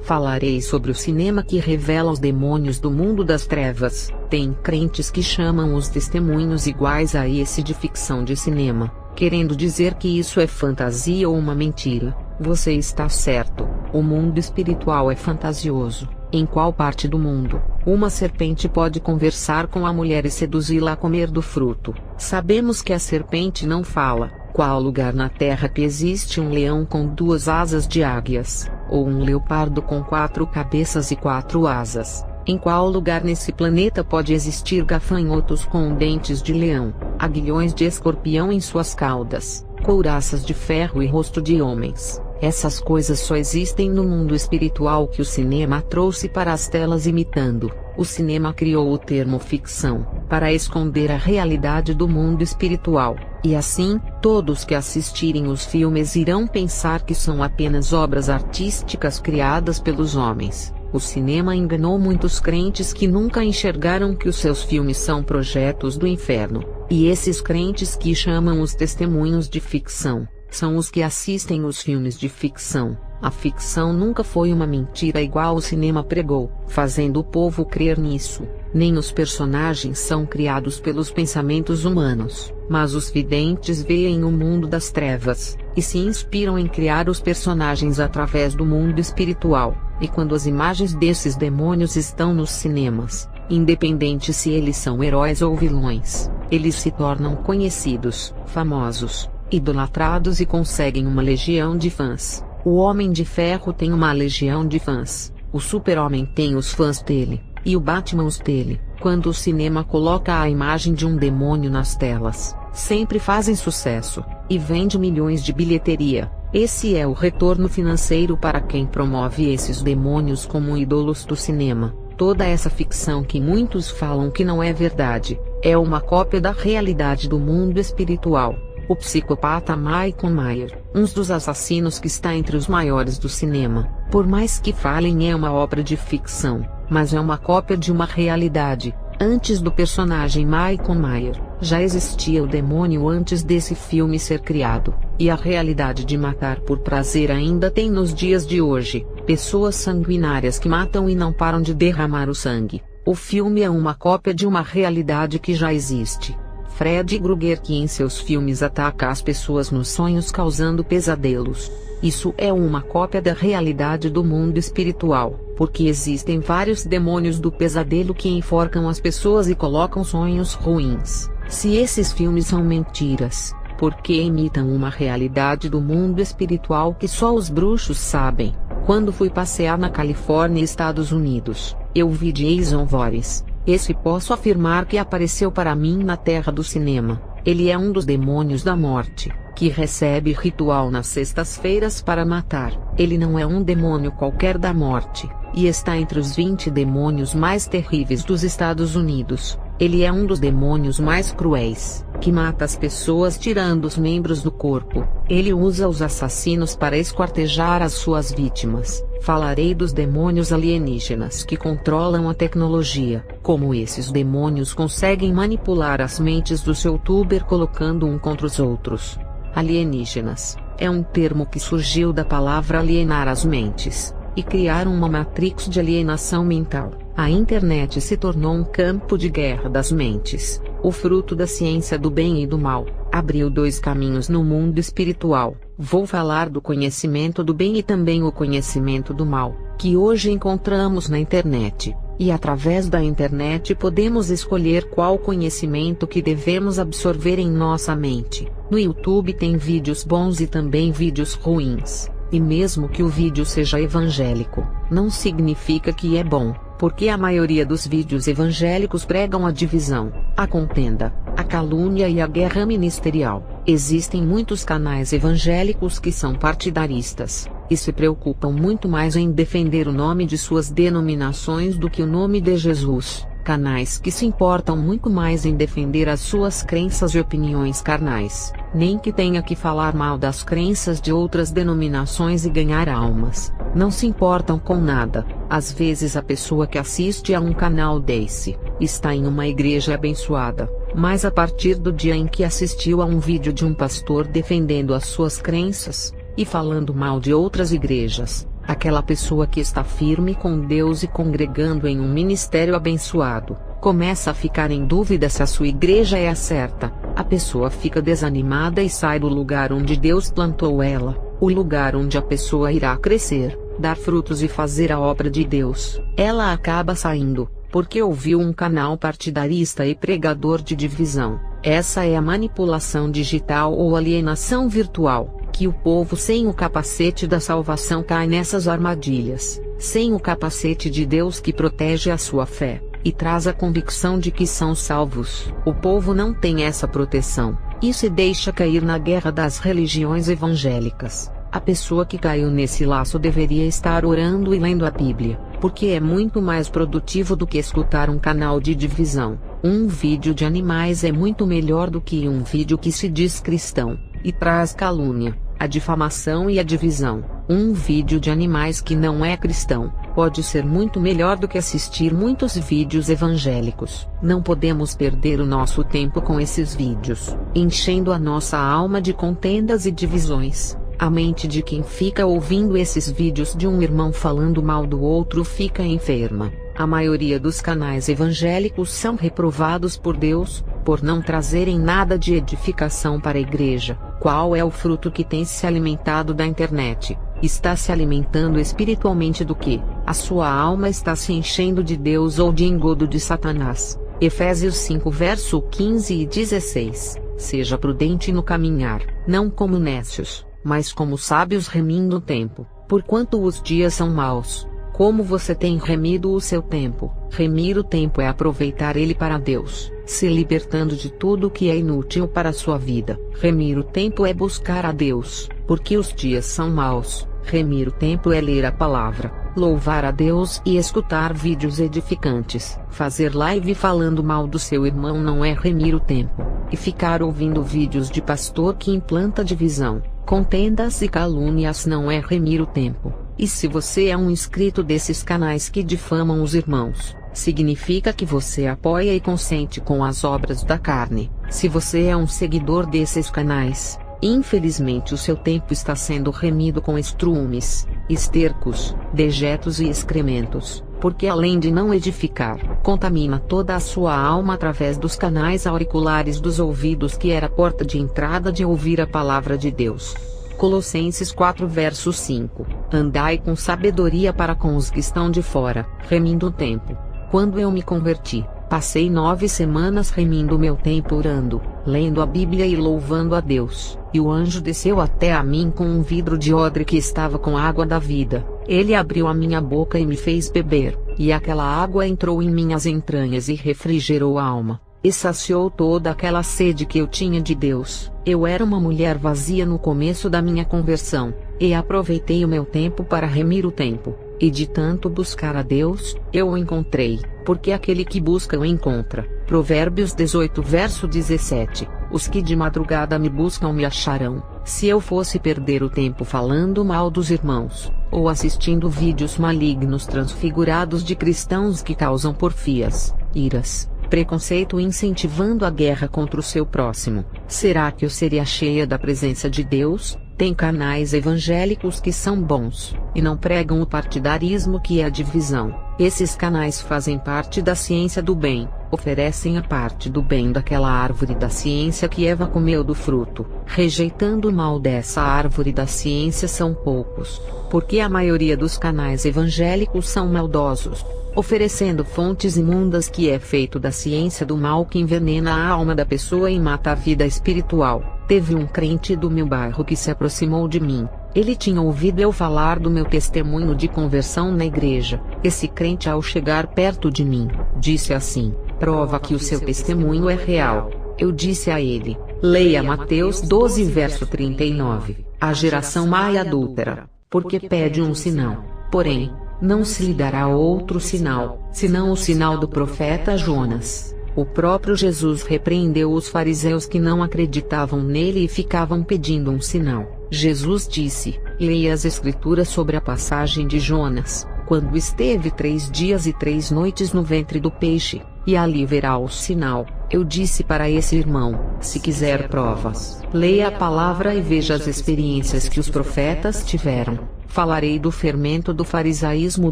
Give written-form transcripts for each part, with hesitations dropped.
Falarei sobre o cinema que revela os demônios do mundo das trevas. Tem crentes que chamam os testemunhos iguais a esse de ficção de cinema, querendo dizer que isso é fantasia ou uma mentira. Você está certo. O mundo espiritual é fantasioso. Em qual parte do mundo uma serpente pode conversar com a mulher e seduzi-la a comer do fruto? Sabemos que a serpente não fala. Qual lugar na Terra que existe um leão com 2 asas de águias, ou um leopardo com 4 cabeças e 4 asas? Em qual lugar nesse planeta pode existir gafanhotos com dentes de leão, aguilhões de escorpião em suas caudas, couraças de ferro e rosto de homens? Essas coisas só existem no mundo espiritual que o cinema trouxe para as telas imitando. O cinema criou o termo ficção, para esconder a realidade do mundo espiritual, e assim, todos que assistirem os filmes irão pensar que são apenas obras artísticas criadas pelos homens. O cinema enganou muitos crentes que nunca enxergaram que os seus filmes são projetos do inferno, e esses crentes que chamam os testemunhos de ficção, são os que assistem os filmes de ficção. A ficção nunca foi uma mentira igual o cinema pregou, fazendo o povo crer nisso. Nem os personagens são criados pelos pensamentos humanos, mas os videntes veem o mundo das trevas, e se inspiram em criar os personagens através do mundo espiritual. E quando as imagens desses demônios estão nos cinemas, independente se eles são heróis ou vilões, eles se tornam conhecidos, famosos, idolatrados e conseguem uma legião de fãs. O Homem de Ferro tem uma legião de fãs, o Super-Homem tem os fãs dele, e o Batman os dele. Quando o cinema coloca a imagem de um demônio nas telas, sempre fazem sucesso, e vende milhões de bilheteria. Esse é o retorno financeiro para quem promove esses demônios como ídolos do cinema. Toda essa ficção que muitos falam que não é verdade, é uma cópia da realidade do mundo espiritual. O psicopata Michael Myers, um dos assassinos que está entre os maiores do cinema, por mais que falem é uma obra de ficção, mas é uma cópia de uma realidade. Antes do personagem Michael Myers, já existia o demônio antes desse filme ser criado, e a realidade de matar por prazer ainda tem nos dias de hoje, pessoas sanguinárias que matam e não param de derramar o sangue. O filme é uma cópia de uma realidade que já existe. Fred Krueger, que em seus filmes ataca as pessoas nos sonhos causando pesadelos. Isso é uma cópia da realidade do mundo espiritual, porque existem vários demônios do pesadelo que enforcam as pessoas e colocam sonhos ruins. Se esses filmes são mentiras, por que imitam uma realidade do mundo espiritual que só os bruxos sabem? Quando fui passear na Califórnia, Estados Unidos, eu vi Jason Voorhees. Esse posso afirmar que apareceu para mim na terra do cinema. Ele é um dos demônios da morte, que recebe ritual nas sextas-feiras para matar. Ele não é um demônio qualquer da morte, e está entre os 20 demônios mais terríveis dos Estados Unidos. Ele é um dos demônios mais cruéis, que mata as pessoas tirando os membros do corpo. Ele usa os assassinos para esquartejar as suas vítimas. Falarei dos demônios alienígenas que controlam a tecnologia. Como esses demônios conseguem manipular as mentes dos youtubers colocando um contra os outros. Alienígenas é um termo que surgiu da palavra alienar as mentes, e criar uma matrix de alienação mental. A internet se tornou um campo de guerra das mentes. O fruto da ciência do bem e do mal abriu 2 caminhos no mundo espiritual. Vou falar do conhecimento do bem e também o conhecimento do mal, que hoje encontramos na internet. E através da internet podemos escolher qual conhecimento que devemos absorver em nossa mente. No YouTube tem vídeos bons e também vídeos ruins. E mesmo que o vídeo seja evangélico, não significa que é bom, porque a maioria dos vídeos evangélicos pregam a divisão, a contenda, a calúnia e a guerra ministerial. Existem muitos canais evangélicos que são partidaristas, e se preocupam muito mais em defender o nome de suas denominações do que o nome de Jesus. Canais que se importam muito mais em defender as suas crenças e opiniões carnais, nem que tenha que falar mal das crenças de outras denominações e ganhar almas. Não se importam com nada. Às vezes a pessoa que assiste a um canal desse, está em uma igreja abençoada, mas a partir do dia em que assistiu a um vídeo de um pastor defendendo as suas crenças, e falando mal de outras igrejas, Aquela pessoa que está firme com Deus e congregando em um ministério abençoado, começa a ficar em dúvida se a sua igreja é a certa. A pessoa fica desanimada e sai do lugar onde Deus plantou ela, o lugar onde a pessoa irá crescer, dar frutos e fazer a obra de Deus. Ela acaba saindo, porque ouviu um canal partidarista e pregador de divisão. Essa é a manipulação digital ou alienação virtual, que o povo sem o capacete da salvação cai nessas armadilhas, sem o capacete de Deus que protege a sua fé, e traz a convicção de que são salvos. O povo não tem essa proteção, e se deixa cair na guerra das religiões evangélicas. A pessoa que caiu nesse laço deveria estar orando e lendo a Bíblia, porque é muito mais produtivo do que escutar um canal de divisão. Um vídeo de animais é muito melhor do que um vídeo que se diz cristão, e traz calúnia, a difamação e a divisão. Um vídeo de animais que não é cristão pode ser muito melhor do que assistir muitos vídeos evangélicos. Não podemos perder o nosso tempo com esses vídeos, enchendo a nossa alma de contendas e divisões. A mente de quem fica ouvindo esses vídeos de um irmão falando mal do outro fica enferma. A maioria dos canais evangélicos são reprovados por Deus, por não trazerem nada de edificação para a igreja. Qual é o fruto que tem se alimentado da internet? Está se alimentando espiritualmente do quê? A sua alma está se enchendo de Deus ou de engodo de Satanás? Efésios 5 verso 15 e 16. Seja prudente no caminhar, não como nécios, mas como sábios remindo o tempo, porquanto os dias são maus. Como você tem remido o seu tempo? Remir o tempo é aproveitar ele para Deus, se libertando de tudo que é inútil para a sua vida. Remir o tempo é buscar a Deus, porque os dias são maus. Remir o tempo é ler a palavra, louvar a Deus e escutar vídeos edificantes. Fazer live falando mal do seu irmão não é remir o tempo, e ficar ouvindo vídeos de pastor que implanta divisão, contendas e calúnias não é remir o tempo. E se você é um inscrito desses canais que difamam os irmãos, significa que você apoia e consente com as obras da carne. Se você é um seguidor desses canais, infelizmente o seu tempo está sendo remido com estrumes, estercos, dejetos e excrementos, porque além de não edificar, contamina toda a sua alma através dos canais auriculares dos ouvidos que era a porta de entrada de ouvir a palavra de Deus. Colossenses 4 verso 5. Andai com sabedoria para com os que estão de fora, remindo o tempo. Quando eu me converti, passei 9 semanas remindo meu tempo orando, lendo a Bíblia e louvando a Deus, e o anjo desceu até a mim com um vidro de odre que estava com água da vida. Ele abriu a minha boca e me fez beber, e aquela água entrou em minhas entranhas e refrigerou a alma, e saciou toda aquela sede que eu tinha de Deus. Eu era uma mulher vazia no começo da minha conversão, e aproveitei o meu tempo para remir o tempo, e de tanto buscar a Deus, eu o encontrei, porque aquele que busca o encontra. Provérbios 18 verso 17. Os que de madrugada me buscam me acharão. Se eu fosse perder o tempo falando mal dos irmãos, ou assistindo vídeos malignos transfigurados de cristãos que causam porfias, iras, preconceito incentivando a guerra contra o seu próximo, será que eu seria cheia da presença de Deus? Tem canais evangélicos que são bons, e não pregam o partidarismo que é a divisão. Esses canais fazem parte da ciência do bem, oferecem a parte do bem daquela árvore da ciência que Eva comeu do fruto. Rejeitando o mal dessa árvore da ciência são poucos, porque a maioria dos canais evangélicos são maldosos, oferecendo fontes imundas que é feito da ciência do mal que envenena a alma da pessoa e mata a vida espiritual. Teve um crente do meu bairro que se aproximou de mim. Ele tinha ouvido eu falar do meu testemunho de conversão na igreja. Esse crente, ao chegar perto de mim, disse assim: prova que o seu testemunho é real. Eu disse a ele: leia Mateus 12 verso 39. A geração má e adúltera, porque pede um sinal, porém, não se lhe dará outro sinal, senão o sinal do profeta Jonas. O próprio Jesus repreendeu os fariseus que não acreditavam nele e ficavam pedindo um sinal. Jesus disse: leia as escrituras sobre a passagem de Jonas, quando esteve 3 dias e 3 noites no ventre do peixe, e ali verá o sinal. Eu disse para esse irmão: se quiser provas, leia a palavra e veja as experiências que os profetas tiveram. Falarei do fermento do farisaísmo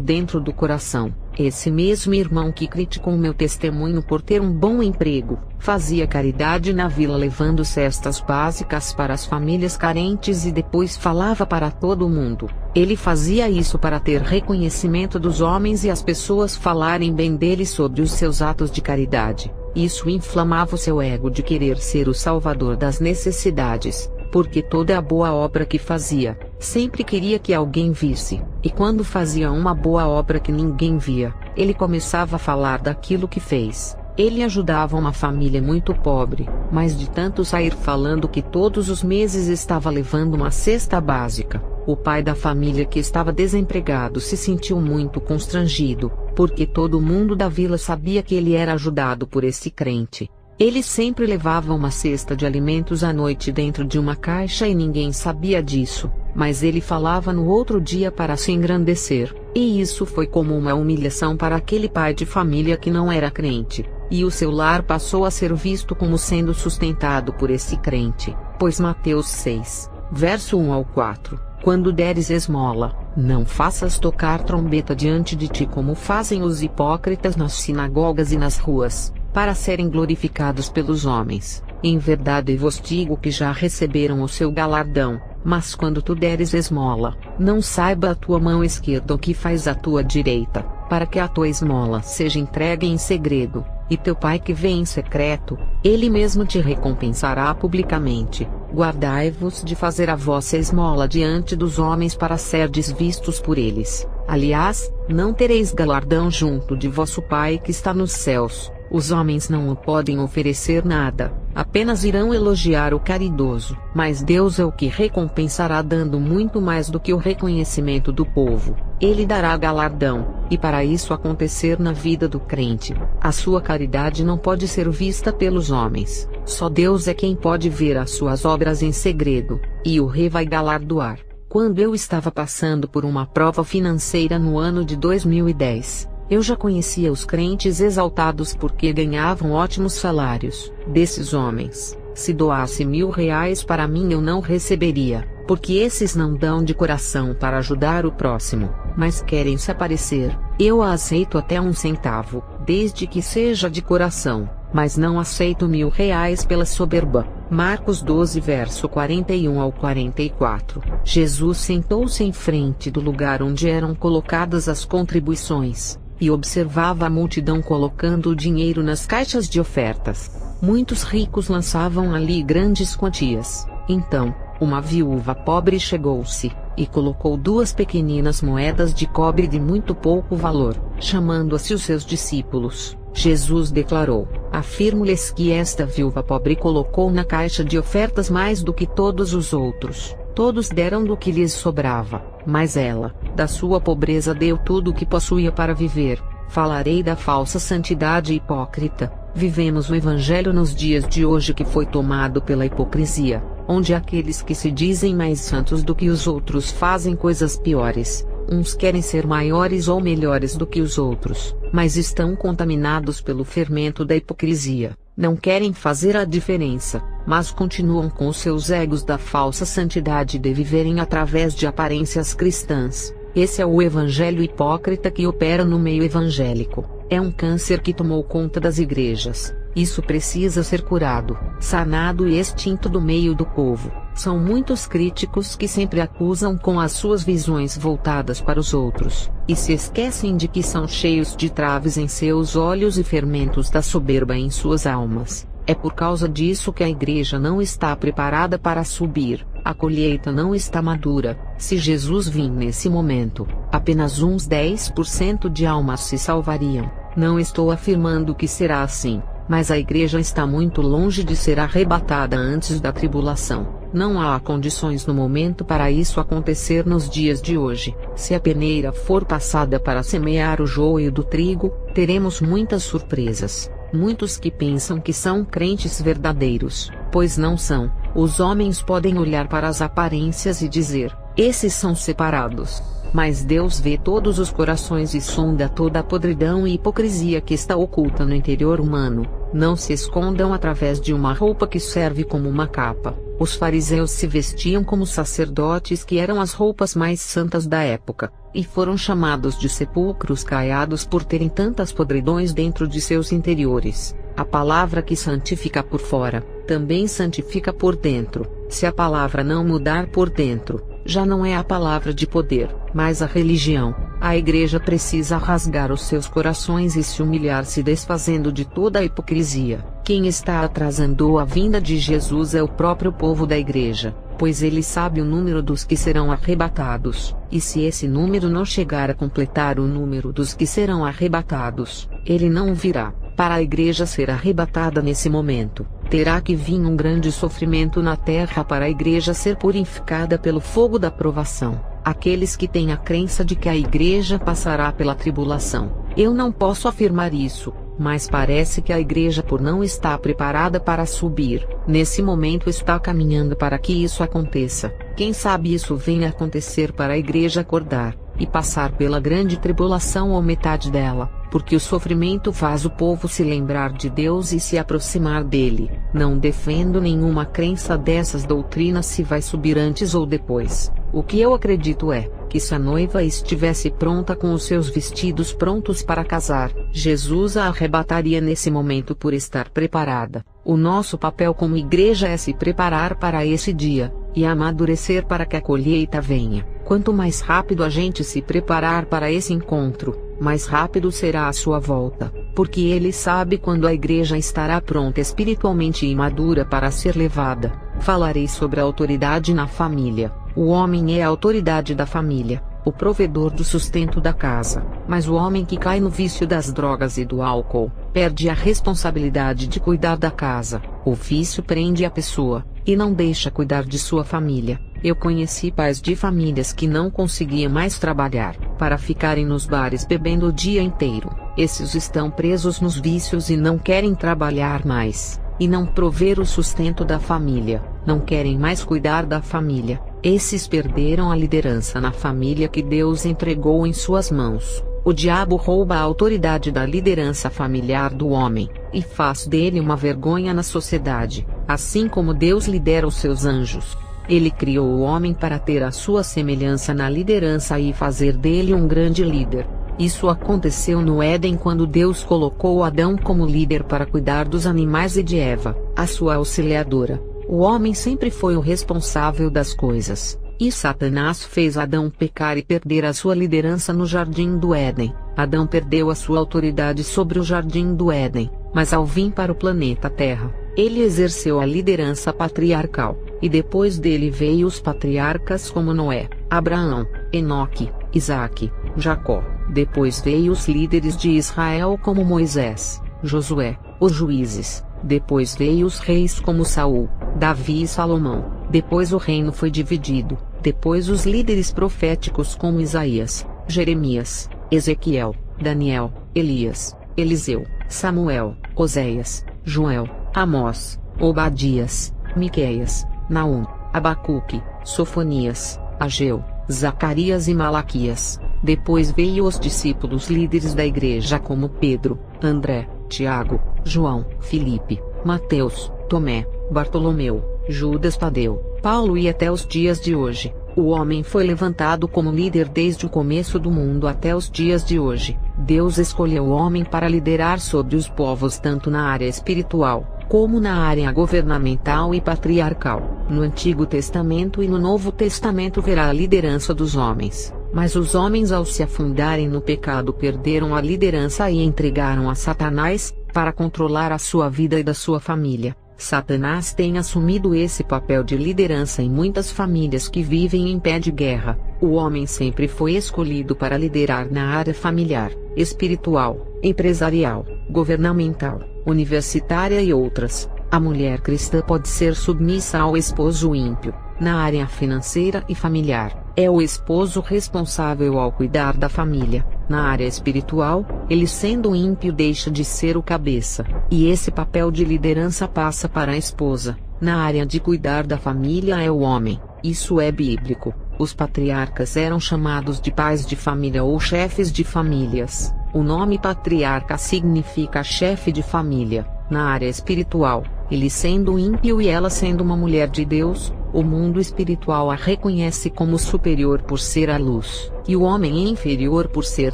dentro do coração. Esse mesmo irmão que criticou meu testemunho por ter um bom emprego, fazia caridade na vila levando cestas básicas para as famílias carentes e depois falava para todo mundo. Ele fazia isso para ter reconhecimento dos homens e as pessoas falarem bem dele sobre os seus atos de caridade. Isso inflamava o seu ego de querer ser o salvador das necessidades, porque toda a boa obra que fazia, sempre queria que alguém visse, e quando fazia uma boa obra que ninguém via, ele começava a falar daquilo que fez. Ele ajudava uma família muito pobre, mas de tanto sair falando que todos os meses estava levando uma cesta básica, o pai da família que estava desempregado se sentiu muito constrangido, porque todo mundo da vila sabia que ele era ajudado por esse crente. Ele sempre levava uma cesta de alimentos à noite dentro de uma caixa e ninguém sabia disso, mas ele falava no outro dia para se engrandecer, e isso foi como uma humilhação para aquele pai de família que não era crente, e o seu lar passou a ser visto como sendo sustentado por esse crente, pois Mateus 6, verso 1 ao 4, quando deres esmola, não faças tocar trombeta diante de ti como fazem os hipócritas nas sinagogas e nas ruas, para serem glorificados pelos homens. Em verdade vos digo que já receberam o seu galardão. Mas quando tu deres esmola, não saiba a tua mão esquerda o que faz a tua direita, para que a tua esmola seja entregue em segredo, e teu pai que vê em secreto, ele mesmo te recompensará publicamente. Guardai-vos de fazer a vossa esmola diante dos homens para serdes vistos por eles. Aliás, não tereis galardão junto de vosso Pai que está nos céus. Os homens não o podem oferecer nada, apenas irão elogiar o caridoso, mas Deus é o que recompensará dando muito mais do que o reconhecimento do povo. Ele dará galardão, e para isso acontecer na vida do crente, a sua caridade não pode ser vista pelos homens, só Deus é quem pode ver as suas obras em segredo, e o rei vai galardoar. Quando eu estava passando por uma prova financeira no ano de 2010, eu já conhecia os crentes exaltados porque ganhavam ótimos salários. Desses homens, se doasse R$ 1.000 para mim eu não receberia, porque esses não dão de coração para ajudar o próximo, mas querem se aparecer. Eu aceito até 1 centavo, desde que seja de coração, mas não aceito R$ 1.000 pela soberba. Marcos 12 verso 41 ao 44. Jesus sentou-se em frente do lugar onde eram colocadas as contribuições, e observava a multidão colocando o dinheiro nas caixas de ofertas. Muitos ricos lançavam ali grandes quantias. Então, uma viúva pobre chegou-se, e colocou 2 pequeninas moedas de cobre de muito pouco valor. Chamando-se os seus discípulos, Jesus declarou: afirmo-lhes que esta viúva pobre colocou na caixa de ofertas mais do que todos os outros. Todos deram do que lhes sobrava, mas ela, da sua pobreza deu tudo o que possuía para viver. Falarei da falsa santidade hipócrita. Vivemos o evangelho nos dias de hoje que foi tomado pela hipocrisia, onde aqueles que se dizem mais santos do que os outros fazem coisas piores. Uns querem ser maiores ou melhores do que os outros, mas estão contaminados pelo fermento da hipocrisia. Não querem fazer a diferença, mas continuam com os seus egos da falsa santidade de viverem através de aparências cristãs. Esse é o evangelho hipócrita que opera no meio evangélico. É um câncer que tomou conta das igrejas. Isso precisa ser curado, sanado e extinto do meio do povo. São muitos críticos que sempre acusam com as suas visões voltadas para os outros, e se esquecem de que são cheios de traves em seus olhos e fermentos da soberba em suas almas. É por causa disso que a igreja não está preparada para subir, a colheita não está madura. Se Jesus vir nesse momento, apenas uns 10% de almas se salvariam. Não estou afirmando que será assim, mas a igreja está muito longe de ser arrebatada antes da tribulação. Não há condições no momento para isso acontecer nos dias de hoje. Se a peneira for passada para semear o joio do trigo, teremos muitas surpresas. Muitos que pensam que são crentes verdadeiros, pois não são. Os homens podem olhar para as aparências e dizer: esses são separados, Mas Deus vê todos os corações e sonda toda a podridão e hipocrisia que está oculta no interior humano. Não se escondam através de uma roupa que serve como uma capa. Os fariseus se vestiam como sacerdotes, que eram as roupas mais santas da época, e foram chamados de sepulcros caiados por terem tantas podridões dentro de seus interiores. A palavra que santifica por fora, também santifica por dentro. Se a palavra não mudar por dentro, já não é a palavra de poder, mas a religião. A igreja precisa rasgar os seus corações e se humilhar, se desfazendo de toda a hipocrisia. Quem está atrasando a vinda de Jesus é o próprio povo da igreja, pois ele sabe o número dos que serão arrebatados, e se esse número não chegar a completar o número dos que serão arrebatados, ele não virá. Para a igreja ser arrebatada nesse momento, terá que vir um grande sofrimento na terra para a igreja ser purificada pelo fogo da provação. Aqueles que têm a crença de que a igreja passará pela tribulação, eu não posso afirmar isso, mas parece que a igreja, por não estar preparada para subir, nesse momento está caminhando para que isso aconteça. Quem sabe isso venha a acontecer para a igreja acordar e passar pela grande tribulação ou metade dela, porque o sofrimento faz o povo se lembrar de Deus e se aproximar dele. Não defendo nenhuma crença dessas doutrinas se vai subir antes ou depois. O que eu acredito é que se a noiva estivesse pronta com os seus vestidos prontos para casar, Jesus a arrebataria nesse momento por estar preparada. O nosso papel como igreja é se preparar para esse dia, e amadurecer para que a colheita venha. Quanto mais rápido a gente se preparar para esse encontro, mais rápido será a sua volta, porque ele sabe quando a igreja estará pronta espiritualmente e madura para ser levada. Falarei sobre a autoridade na família. O homem é a autoridade da família, o provedor do sustento da casa, mas o homem que cai no vício das drogas e do álcool, perde a responsabilidade de cuidar da casa. O vício prende a pessoa, e não deixa cuidar de sua família. Eu conheci pais de famílias que não conseguiam mais trabalhar, para ficarem nos bares bebendo o dia inteiro. Esses estão presos nos vícios e não querem trabalhar mais, e não prover o sustento da família, não querem mais cuidar da família. Esses perderam a liderança na família que Deus entregou em suas mãos. O diabo rouba a autoridade da liderança familiar do homem, e faz dele uma vergonha na sociedade, assim como Deus lidera os seus anjos. Ele criou o homem para ter a sua semelhança na liderança e fazer dele um grande líder. Isso aconteceu no Éden quando Deus colocou Adão como líder para cuidar dos animais e de Eva, a sua auxiliadora. O homem sempre foi o responsável das coisas, e Satanás fez Adão pecar e perder a sua liderança no jardim do Éden. Adão perdeu a sua autoridade sobre o jardim do Éden, mas ao vir para o planeta Terra, ele exerceu a liderança patriarcal, e depois dele veio os patriarcas como Noé, Abraão, Enoque, Isaque, Jacó. Depois veio os líderes de Israel como Moisés, Josué, os juízes. Depois veio os reis como Saul, Davi e Salomão. Depois o reino foi dividido. Depois os líderes proféticos como Isaías, Jeremias, Ezequiel, Daniel, Elias, Eliseu, Samuel, Oséias, Joel, Amós, Obadias, Miqueias, Naum, Abacuque, Sofonias, Ageu, Zacarias e Malaquias. Depois veio os discípulos líderes da igreja como Pedro, André, Tiago, João, Filipe, Mateus, Tomé, Bartolomeu, Judas Tadeu, Paulo e até os dias de hoje. O homem foi levantado como líder desde o começo do mundo até os dias de hoje. Deus escolheu o homem para liderar sobre os povos tanto na área espiritual, como na área governamental e patriarcal. No Antigo Testamento e no Novo Testamento verá a liderança dos homens. Mas os homens, ao se afundarem no pecado, perderam a liderança e entregaram a Satanás, para controlar a sua vida e da sua família. Satanás tem assumido esse papel de liderança em muitas famílias que vivem em pé de guerra. O homem sempre foi escolhido para liderar na área familiar, espiritual, empresarial, governamental, universitária e outras. A mulher cristã pode ser submissa ao esposo ímpio. Na área financeira e familiar, é o esposo responsável ao cuidar da família. Na área espiritual, ele sendo ímpio deixa de ser o cabeça, e esse papel de liderança passa para a esposa. Na área de cuidar da família é o homem. Isso é bíblico. Os patriarcas eram chamados de pais de família ou chefes de famílias. O nome patriarca significa chefe de família. Na área espiritual, ele sendo ímpio e ela sendo uma mulher de Deus, o mundo espiritual a reconhece como superior por ser a luz, e o homem inferior por ser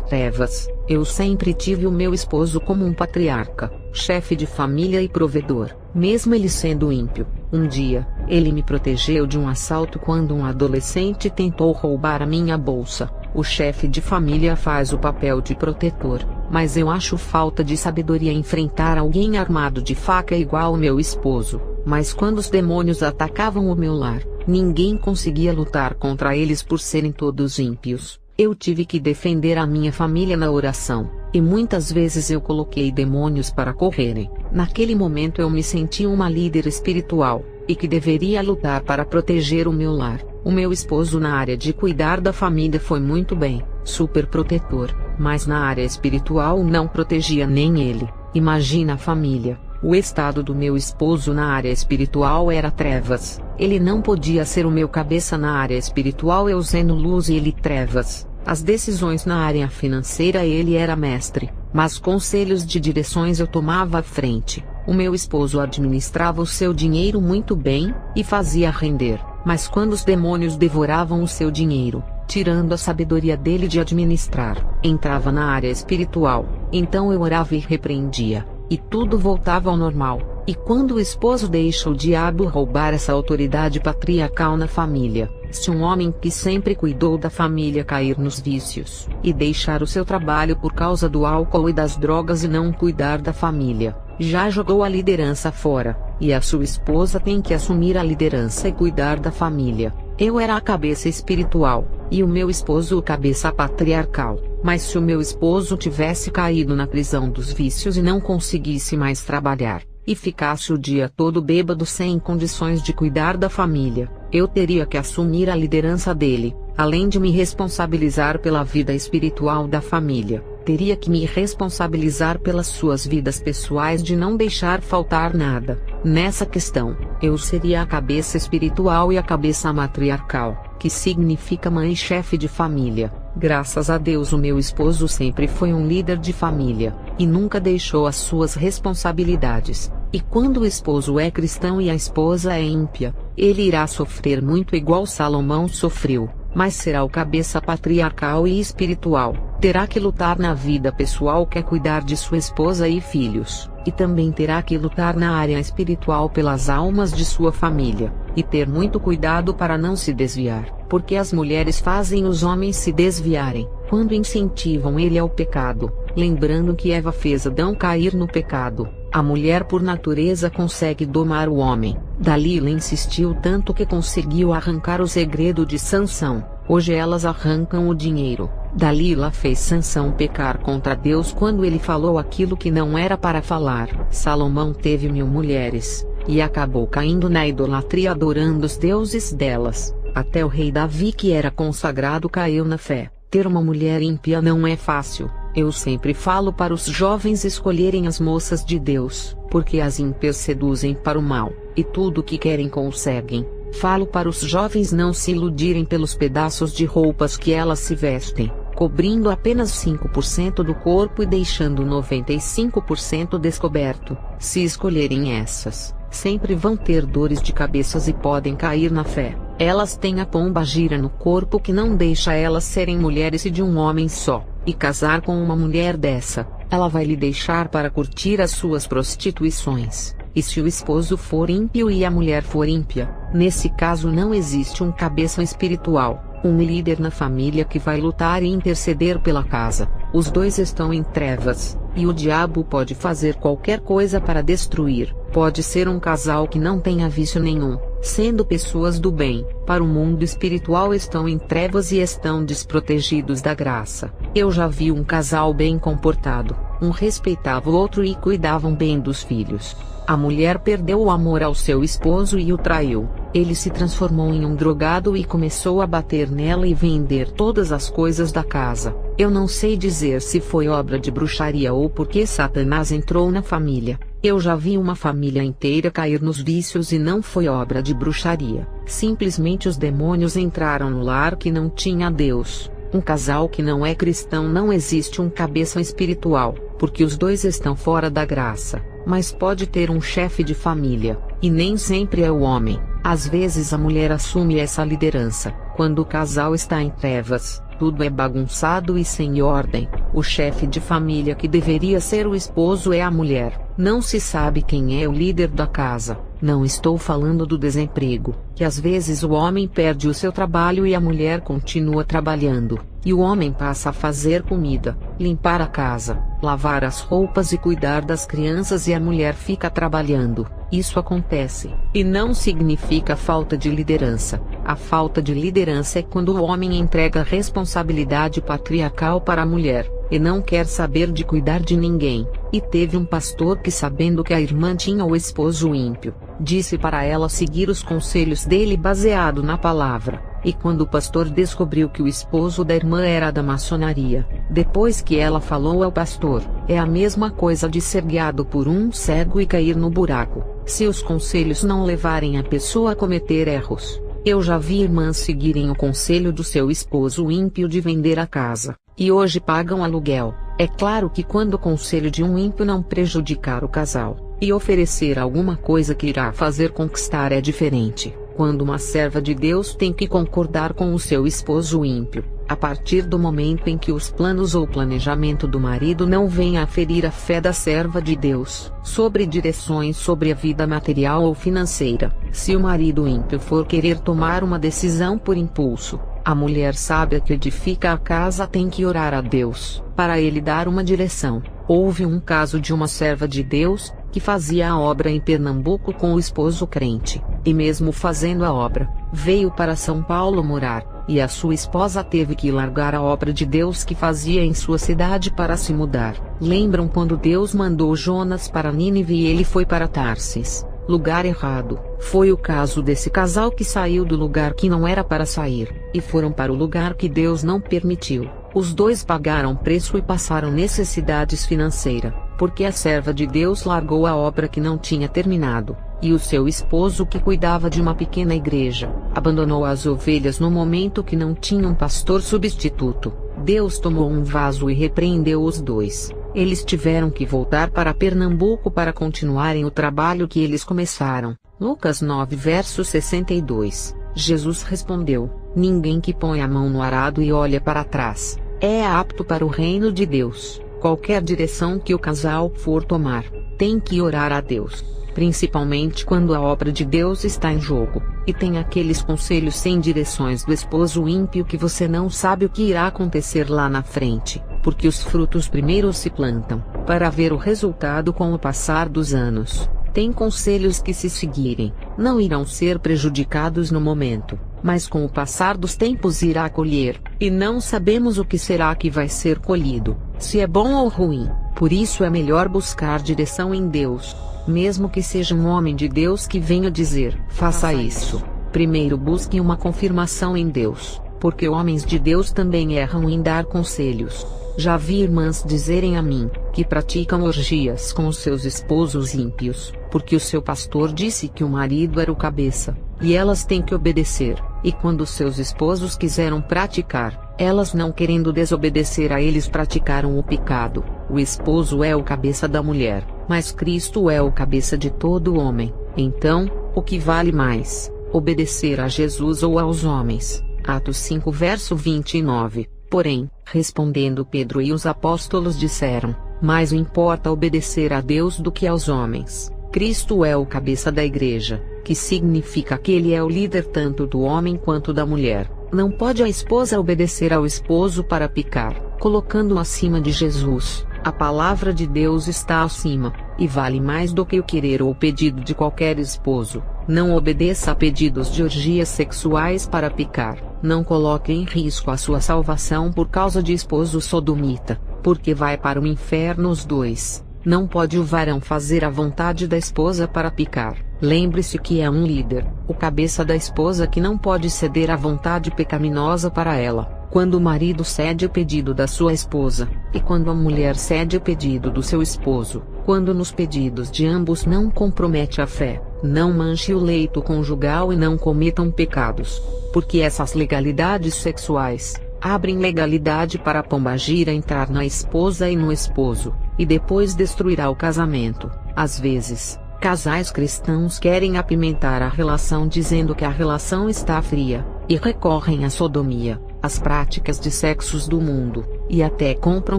trevas. Eu sempre tive o meu esposo como um patriarca, chefe de família e provedor, mesmo ele sendo ímpio. Um dia, ele me protegeu de um assalto quando um adolescente tentou roubar a minha bolsa. O chefe de família faz o papel de protetor, mas eu acho falta de sabedoria enfrentar alguém armado de faca igual o meu esposo. Mas quando os demônios atacavam o meu lar, ninguém conseguia lutar contra eles por serem todos ímpios. Eu tive que defender a minha família na oração, e muitas vezes eu coloquei demônios para correrem. Naquele momento eu me senti uma líder espiritual, e que deveria lutar para proteger o meu lar. O meu esposo na área de cuidar da família foi muito bem, super protetor, mas na área espiritual não protegia nem ele. Imagina a família. O estado do meu esposo na área espiritual era trevas. Ele não podia ser o meu cabeça na área espiritual, eu sendo luz e ele trevas. As decisões na área financeira ele era mestre, mas conselhos de direções eu tomava à frente. O meu esposo administrava o seu dinheiro muito bem, e fazia render, mas quando os demônios devoravam o seu dinheiro, tirando a sabedoria dele de administrar, entrava na área espiritual, então eu orava e repreendia, e tudo voltava ao normal. E quando o esposo deixa o diabo roubar essa autoridade patriarcal na família, se um homem que sempre cuidou da família cair nos vícios, e deixar o seu trabalho por causa do álcool e das drogas e não cuidar da família, já jogou a liderança fora, e a sua esposa tem que assumir a liderança e cuidar da família. Eu era a cabeça espiritual, e o meu esposo o cabeça patriarcal. Mas se o meu esposo tivesse caído na prisão dos vícios e não conseguisse mais trabalhar, e ficasse o dia todo bêbado sem condições de cuidar da família, eu teria que assumir a liderança dele, além de me responsabilizar pela vida espiritual da família. Teria que me responsabilizar pelas suas vidas pessoais de não deixar faltar nada. Nessa questão, eu seria a cabeça espiritual e a cabeça matriarcal, que significa mãe e chefe de família. Graças a Deus o meu esposo sempre foi um líder de família, e nunca deixou as suas responsabilidades. E quando o esposo é cristão e a esposa é ímpia, ele irá sofrer muito igual Salomão sofreu, mas será o cabeça patriarcal e espiritual. Terá que lutar na vida pessoal, que é cuidar de sua esposa e filhos, e também terá que lutar na área espiritual pelas almas de sua família, e ter muito cuidado para não se desviar, porque as mulheres fazem os homens se desviarem, quando incentivam ele ao pecado. Lembrando que Eva fez Adão cair no pecado, a mulher por natureza consegue domar o homem. Dalila insistiu tanto que conseguiu arrancar o segredo de Sansão. Hoje elas arrancam o dinheiro. Dalila fez Sansão pecar contra Deus quando ele falou aquilo que não era para falar. Salomão teve 1000 mulheres, e acabou caindo na idolatria adorando os deuses delas. Até o rei Davi, que era consagrado, caiu na fé. Ter uma mulher ímpia não é fácil. Eu sempre falo para os jovens escolherem as moças de Deus, porque as ímpias seduzem para o mal, e tudo o que querem conseguem. Falo para os jovens não se iludirem pelos pedaços de roupas que elas se vestem, cobrindo apenas 5% do corpo e deixando 95% descoberto. Se escolherem essas, sempre vão ter dores de cabeças e podem cair na fé. Elas têm a pomba gira no corpo que não deixa elas serem mulheres e de um homem só, e casar com uma mulher dessa, ela vai lhe deixar para curtir as suas prostituições. E se o esposo for ímpio e a mulher for ímpia, nesse caso não existe um cabeça espiritual, um líder na família que vai lutar e interceder pela casa. Os dois estão em trevas, e o diabo pode fazer qualquer coisa para destruir. Pode ser um casal que não tenha vício nenhum, sendo pessoas do bem, para o mundo espiritual estão em trevas e estão desprotegidos da graça. Eu já vi um casal bem comportado, um respeitava o outro e cuidavam bem dos filhos. A mulher perdeu o amor ao seu esposo e o traiu. Ele se transformou em um drogado e começou a bater nela e vender todas as coisas da casa. Eu não sei dizer se foi obra de bruxaria ou porque Satanás entrou na família. Eu já vi uma família inteira cair nos vícios e não foi obra de bruxaria. Simplesmente os demônios entraram no lar que não tinha Deus. Um casal que não é cristão não existe um cabeça espiritual, porque os dois estão fora da graça. Mas pode ter um chefe de família, e nem sempre é o homem. Às vezes a mulher assume essa liderança. Quando o casal está em trevas, tudo é bagunçado e sem ordem. O chefe de família que deveria ser o esposo é a mulher. Não se sabe quem é o líder da casa. Não estou falando do desemprego, que às vezes o homem perde o seu trabalho e a mulher continua trabalhando, e o homem passa a fazer comida, limpar a casa, lavar as roupas e cuidar das crianças e a mulher fica trabalhando. Isso acontece, e não significa falta de liderança. A falta de liderança é quando o homem entrega a responsabilidade patriarcal para a mulher, e não quer saber de cuidar de ninguém. E teve um pastor que, sabendo que a irmã tinha o esposo ímpio, disse para ela seguir os conselhos dele baseado na palavra. E quando o pastor descobriu que o esposo da irmã era da maçonaria, depois que ela falou ao pastor, é a mesma coisa de ser guiado por um cego e cair no buraco, se os conselhos não levarem a pessoa a cometer erros. Eu já vi irmãs seguirem o conselho do seu esposo ímpio de vender a casa, e hoje pagam aluguel. É claro que quando o conselho de um ímpio não prejudicar o casal, e oferecer alguma coisa que irá fazer conquistar é diferente. Quando uma serva de Deus tem que concordar com o seu esposo ímpio, a partir do momento em que os planos ou planejamento do marido não venha a ferir a fé da serva de Deus, sobre direções sobre a vida material ou financeira, se o marido ímpio for querer tomar uma decisão por impulso, a mulher sábia que edifica a casa tem que orar a Deus, para ele dar uma direção. Houve um caso de uma serva de Deus, que fazia a obra em Pernambuco com o esposo crente, e mesmo fazendo a obra, veio para São Paulo morar, e a sua esposa teve que largar a obra de Deus que fazia em sua cidade para se mudar. Lembram quando Deus mandou Jonas para Nínive e ele foi para Tarsis, lugar errado? Foi o caso desse casal que saiu do lugar que não era para sair, e foram para o lugar que Deus não permitiu. Os dois pagaram preço e passaram necessidades financeiras, porque a serva de Deus largou a obra que não tinha terminado, e o seu esposo que cuidava de uma pequena igreja, abandonou as ovelhas no momento que não tinha um pastor substituto. Deus tomou um vaso e repreendeu os dois. Eles tiveram que voltar para Pernambuco para continuarem o trabalho que eles começaram. Lucas 9 verso 62. Jesus respondeu: ninguém que põe a mão no arado e olha para trás é apto para o reino de Deus. Qualquer direção que o casal for tomar, tem que orar a Deus, principalmente quando a obra de Deus está em jogo, e tem aqueles conselhos sem direções do esposo ímpio que você não sabe o que irá acontecer lá na frente, porque os frutos primeiro se plantam, para ver o resultado com o passar dos anos. Tem conselhos que, se seguirem, não irão ser prejudicados no momento, mas com o passar dos tempos irá colher, e não sabemos o que será que vai ser colhido, se é bom ou ruim. Por isso é melhor buscar direção em Deus, mesmo que seja um homem de Deus que venha dizer: faça isso. Primeiro busque uma confirmação em Deus, porque homens de Deus também erram em dar conselhos. Já vi irmãs dizerem a mim, que praticam orgias com os seus esposos ímpios, porque o seu pastor disse que o marido era o cabeça, e elas têm que obedecer, e quando seus esposos quiseram praticar, elas não querendo desobedecer a eles praticaram o pecado. O esposo é o cabeça da mulher, mas Cristo é o cabeça de todo homem. Então, o que vale mais, obedecer a Jesus ou aos homens? Atos 5 verso 29. Porém, respondendo Pedro e os apóstolos disseram: mais importa obedecer a Deus do que aos homens. Cristo é o cabeça da igreja, que significa que ele é o líder tanto do homem quanto da mulher. Não pode a esposa obedecer ao esposo para pecar, colocando-o acima de Jesus. A palavra de Deus está acima, e vale mais do que o querer ou o pedido de qualquer esposo. Não obedeça a pedidos de orgias sexuais para pecar. Não coloque em risco a sua salvação por causa de esposo sodomita, porque vai para o inferno os dois. Não pode o varão fazer a vontade da esposa para pecar. Lembre-se que é um líder, o cabeça da esposa, que não pode ceder à vontade pecaminosa para ela. quando o marido cede o pedido da sua esposa, e quando a mulher cede o pedido do seu esposo, quando nos pedidos de ambos não compromete a fé, não manche o leito conjugal e não cometam pecados, porque essas legalidades sexuais abrem legalidade para a pombagira entrar na esposa e no esposo, e depois destruirá o casamento. Às vezes, casais cristãos querem apimentar a relação dizendo que a relação está fria, e recorrem à sodomia, às práticas de sexos do mundo, e até compram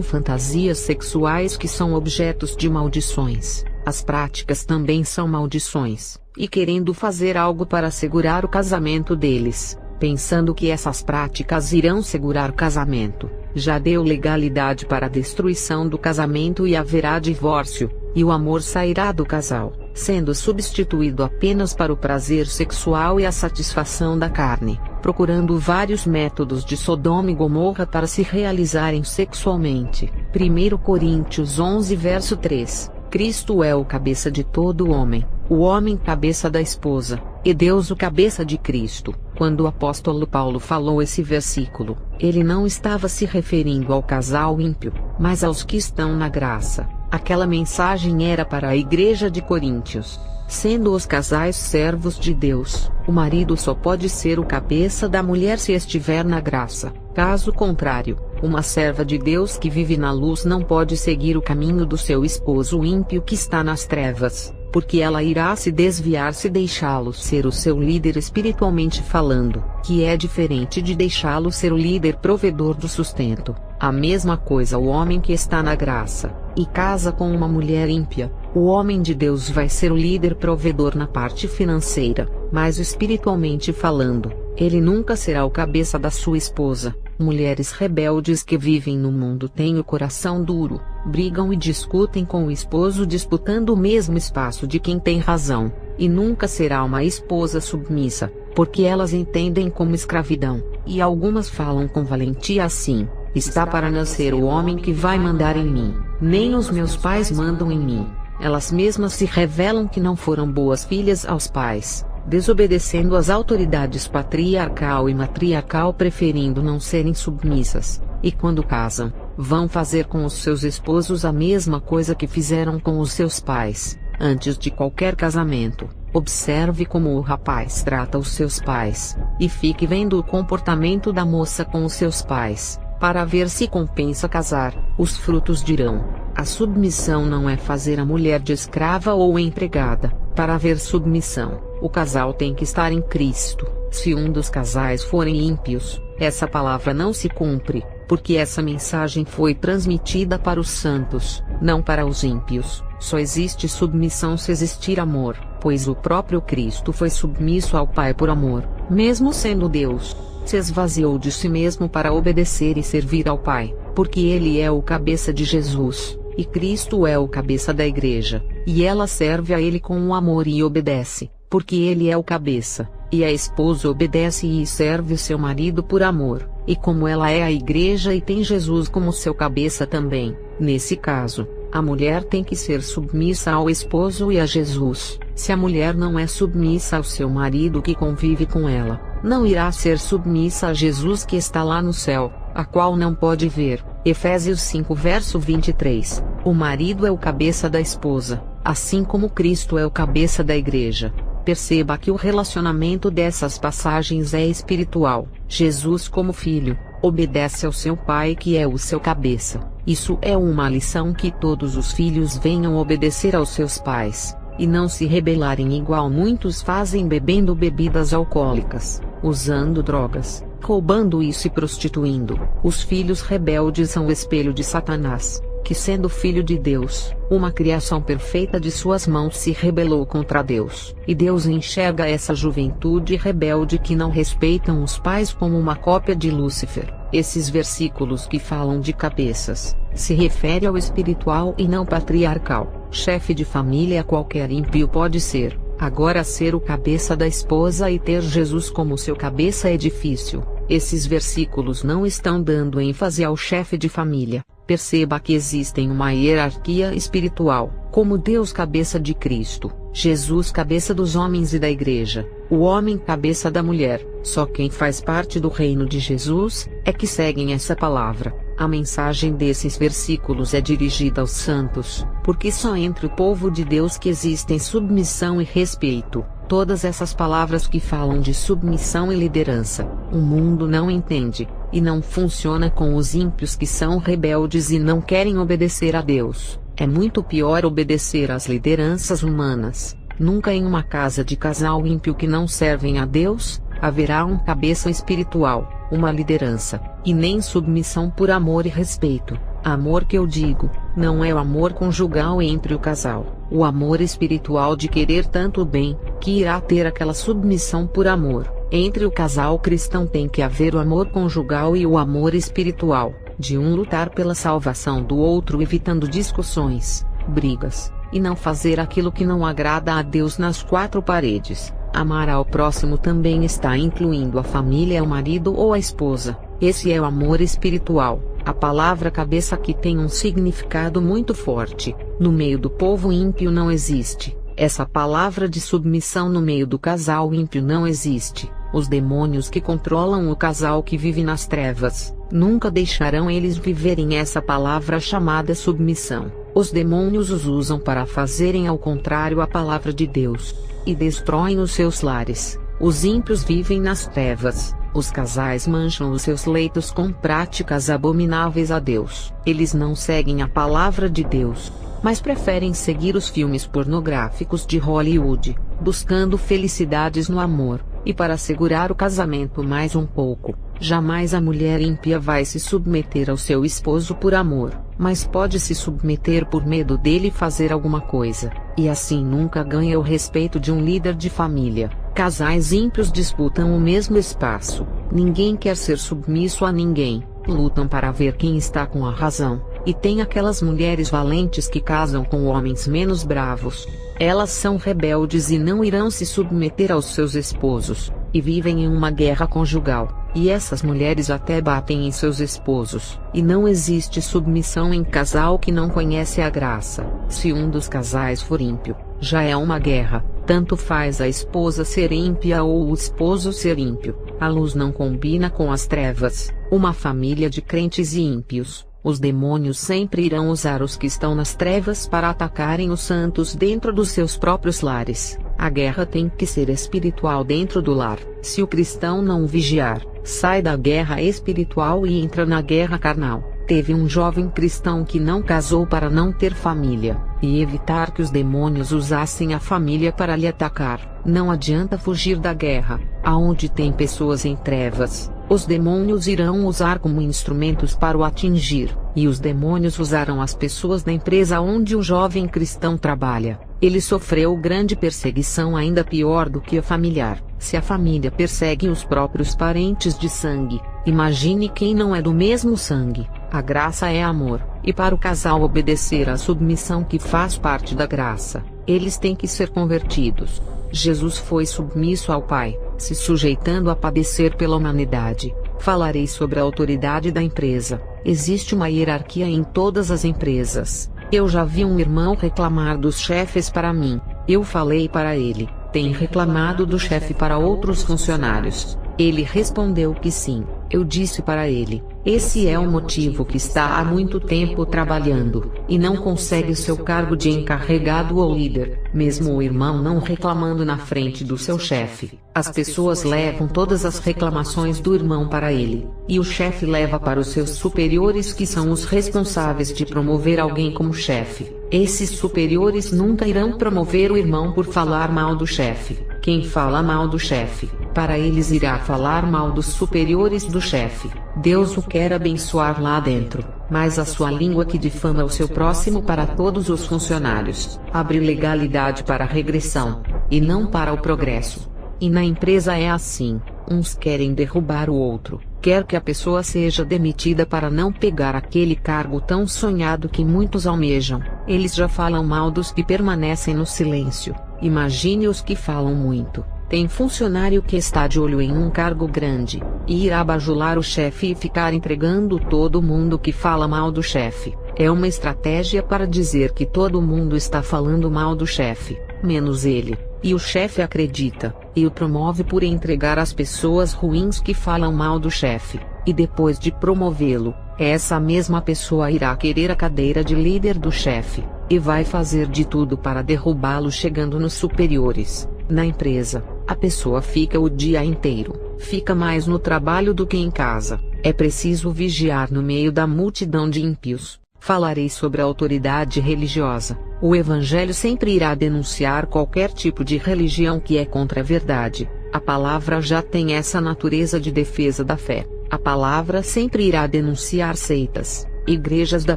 fantasias sexuais que são objetos de maldições. As práticas também são maldições, e querendo fazer algo para segurar o casamento deles, pensando que essas práticas irão segurar o casamento, já deu legalidade para a destruição do casamento e haverá divórcio, e o amor sairá do casal, sendo substituído apenas para o prazer sexual e a satisfação da carne, procurando vários métodos de Sodoma e Gomorra para se realizarem sexualmente. 1 Coríntios 11 verso 3. Cristo é o cabeça de todo homem, o homem cabeça da esposa, e Deus o cabeça de Cristo. Quando o apóstolo Paulo falou esse versículo, ele não estava se referindo ao casal ímpio, mas aos que estão na graça. Aquela mensagem era para a igreja de Coríntios. Sendo os casais servos de Deus, o marido só pode ser o cabeça da mulher se estiver na graça. Caso contrário, uma serva de Deus que vive na luz não pode seguir o caminho do seu esposo ímpio que está nas trevas, porque ela irá se desviar se deixá-lo ser o seu líder espiritualmente falando, que é diferente de deixá-lo ser o líder provedor do sustento. A mesma coisa o homem que está na graça, e casa com uma mulher ímpia. O homem de Deus vai ser o líder provedor na parte financeira, mas espiritualmente falando, ele nunca será o cabeça da sua esposa. Mulheres rebeldes que vivem no mundo têm o coração duro, brigam e discutem com o esposo disputando o mesmo espaço de quem tem razão, e nunca será uma esposa submissa, porque elas entendem como escravidão, e algumas falam com valentia assim: está para nascer o homem que vai mandar em mim, nem os meus pais mandam em mim. Elas mesmas se revelam que não foram boas filhas aos pais, desobedecendo às autoridades patriarcal e matriarcal, preferindo não serem submissas, e quando casam, vão fazer com os seus esposos a mesma coisa que fizeram com os seus pais. Antes de qualquer casamento, observe como o rapaz trata os seus pais, e fique vendo o comportamento da moça com os seus pais, para ver se compensa casar. Os frutos dirão: a submissão não é fazer a mulher de escrava ou empregada. Para haver submissão, o casal tem que estar em Cristo. Se um dos casais forem ímpios, essa palavra não se cumpre, porque essa mensagem foi transmitida para os santos, não para os ímpios. Só existe submissão se existir amor, pois o próprio Cristo foi submisso ao Pai por amor, mesmo sendo Deus. Se esvaziou de si mesmo para obedecer e servir ao Pai, porque Ele é o cabeça de Jesus, e Cristo é o cabeça da igreja, e ela serve a Ele com amor e obedece, porque Ele é o cabeça, e a esposa obedece e serve o seu marido por amor, e como ela é a igreja e tem Jesus como seu cabeça também, nesse caso, a mulher tem que ser submissa ao esposo e a Jesus. Se a mulher não é submissa ao seu marido que convive com ela, não irá ser submissa a Jesus que está lá no céu, a qual não pode ver. Efésios 5 verso 23. O marido é o cabeça da esposa, assim como Cristo é o cabeça da igreja. Perceba que o relacionamento dessas passagens é espiritual. Jesus, como filho, obedece ao seu pai que é o seu cabeça. Isso é uma lição, que todos os filhos venham obedecer aos seus pais, e não se rebelarem igual muitos fazem, bebendo bebidas alcoólicas, usando drogas, roubando e se prostituindo. Os filhos rebeldes são o espelho de Satanás, que, sendo filho de Deus, uma criação perfeita de suas mãos, se rebelou contra Deus. E Deus enxerga essa juventude rebelde que não respeitam os pais como uma cópia de Lúcifer. Esses versículos que falam de cabeças, se refere ao espiritual e não patriarcal. Chefe de família qualquer ímpio pode ser. Agora, ser o cabeça da esposa e ter Jesus como seu cabeça é difícil. Esses versículos não estão dando ênfase ao chefe de família. Perceba que existem uma hierarquia espiritual, como Deus cabeça de Cristo, Jesus cabeça dos homens e da igreja, o homem cabeça da mulher. Só quem faz parte do reino de Jesus é que seguem essa palavra. A mensagem desses versículos é dirigida aos santos, porque só entre o povo de Deus que existem submissão e respeito. Todas essas palavras que falam de submissão e liderança, o mundo não entende, e não funciona com os ímpios que são rebeldes e não querem obedecer a Deus. É muito pior obedecer às lideranças humanas. Nunca em uma casa de casal ímpio que não servem a Deus, haverá um cabeça espiritual, uma liderança, e nem submissão por amor e respeito. Amor que eu digo, não é o amor conjugal entre o casal, o amor espiritual de querer tanto o bem, que irá ter aquela submissão por amor. Entre o casal cristão tem que haver o amor conjugal e o amor espiritual, de um lutar pela salvação do outro evitando discussões, brigas, e não fazer aquilo que não agrada a Deus nas quatro paredes. Amar ao próximo também está incluindo a família, o marido ou a esposa. Esse é o amor espiritual. A palavra cabeça aqui tem um significado muito forte. No meio do povo ímpio não existe. Essa palavra de submissão no meio do casal ímpio não existe. Os demônios que controlam o casal que vive nas trevas, nunca deixarão eles viverem essa palavra chamada submissão. Os demônios os usam para fazerem ao contrário a palavra de Deus, e destroem os seus lares. Os ímpios vivem nas trevas. Os casais mancham os seus leitos com práticas abomináveis a Deus. Eles não seguem a palavra de Deus, mas preferem seguir os filmes pornográficos de Hollywood, buscando felicidades no amor, e para segurar o casamento mais um pouco. Jamais a mulher ímpia vai se submeter ao seu esposo por amor, mas pode se submeter por medo dele fazer alguma coisa, e assim nunca ganha o respeito de um líder de família. Casais ímpios disputam o mesmo espaço, ninguém quer ser submisso a ninguém, lutam para ver quem está com a razão, e tem aquelas mulheres valentes que casam com homens menos bravos. Elas são rebeldes e não irão se submeter aos seus esposos, e vivem em uma guerra conjugal. E essas mulheres até batem em seus esposos. E não existe submissão em casal que não conhece a graça. Se um dos casais for ímpio, já é uma guerra. Tanto faz a esposa ser ímpia ou o esposo ser ímpio. A luz não combina com as trevas. Uma família de crentes e ímpios. Os demônios sempre irão usar os que estão nas trevas para atacarem os santos dentro dos seus próprios lares. A guerra tem que ser espiritual dentro do lar. Se o cristão não vigiar, sai da guerra espiritual e entra na guerra carnal. Teve um jovem cristão que não casou para não ter família, e evitar que os demônios usassem a família para lhe atacar. Não adianta fugir da guerra. Aonde tem pessoas em trevas, os demônios irão usar como instrumentos para o atingir, e os demônios usaram as pessoas da empresa onde o jovem cristão trabalha. Ele sofreu grande perseguição, ainda pior do que a familiar. Se a família persegue os próprios parentes de sangue, imagine quem não é do mesmo sangue. A graça é amor, e para o casal obedecer à submissão que faz parte da graça, eles têm que ser convertidos. Jesus foi submisso ao Pai, se sujeitando a padecer pela humanidade. Falarei sobre a autoridade da empresa. Existe uma hierarquia em todas as empresas. Eu já vi um irmão reclamar dos chefes para mim. Eu falei para ele: tem reclamado do chefe para outros funcionários? Ele respondeu que sim. Eu disse para ele: esse é o motivo que está há muito tempo trabalhando, e não consegue seu cargo de encarregado ou líder. Mesmo o irmão não reclamando na frente do seu chefe, as pessoas levam todas as reclamações do irmão para ele, e o chefe leva para os seus superiores, que são os responsáveis de promover alguém como chefe. Esses superiores nunca irão promover o irmão por falar mal do chefe. Quem fala mal do chefe, para eles irá falar mal dos superiores do chefe. Deus o quer abençoar lá dentro, mas a sua língua que difama o seu próximo para todos os funcionários, abre legalidade para a regressão, e não para o progresso. E na empresa é assim, uns querem derrubar o outro, quer que a pessoa seja demitida para não pegar aquele cargo tão sonhado que muitos almejam. Eles já falam mal dos que permanecem no silêncio, imagine os que falam muito. Tem funcionário que está de olho em um cargo grande, e irá bajular o chefe e ficar entregando todo mundo que fala mal do chefe. É uma estratégia para dizer que todo mundo está falando mal do chefe, menos ele, e o chefe acredita, e o promove por entregar às pessoas ruins que falam mal do chefe, e depois de promovê-lo, essa mesma pessoa irá querer a cadeira de líder do chefe, e vai fazer de tudo para derrubá-lo chegando nos superiores. Na empresa, a pessoa fica o dia inteiro, fica mais no trabalho do que em casa. É preciso vigiar no meio da multidão de ímpios. Falarei sobre a autoridade religiosa. O Evangelho sempre irá denunciar qualquer tipo de religião que é contra a verdade. A palavra já tem essa natureza de defesa da fé. A palavra sempre irá denunciar seitas, igrejas da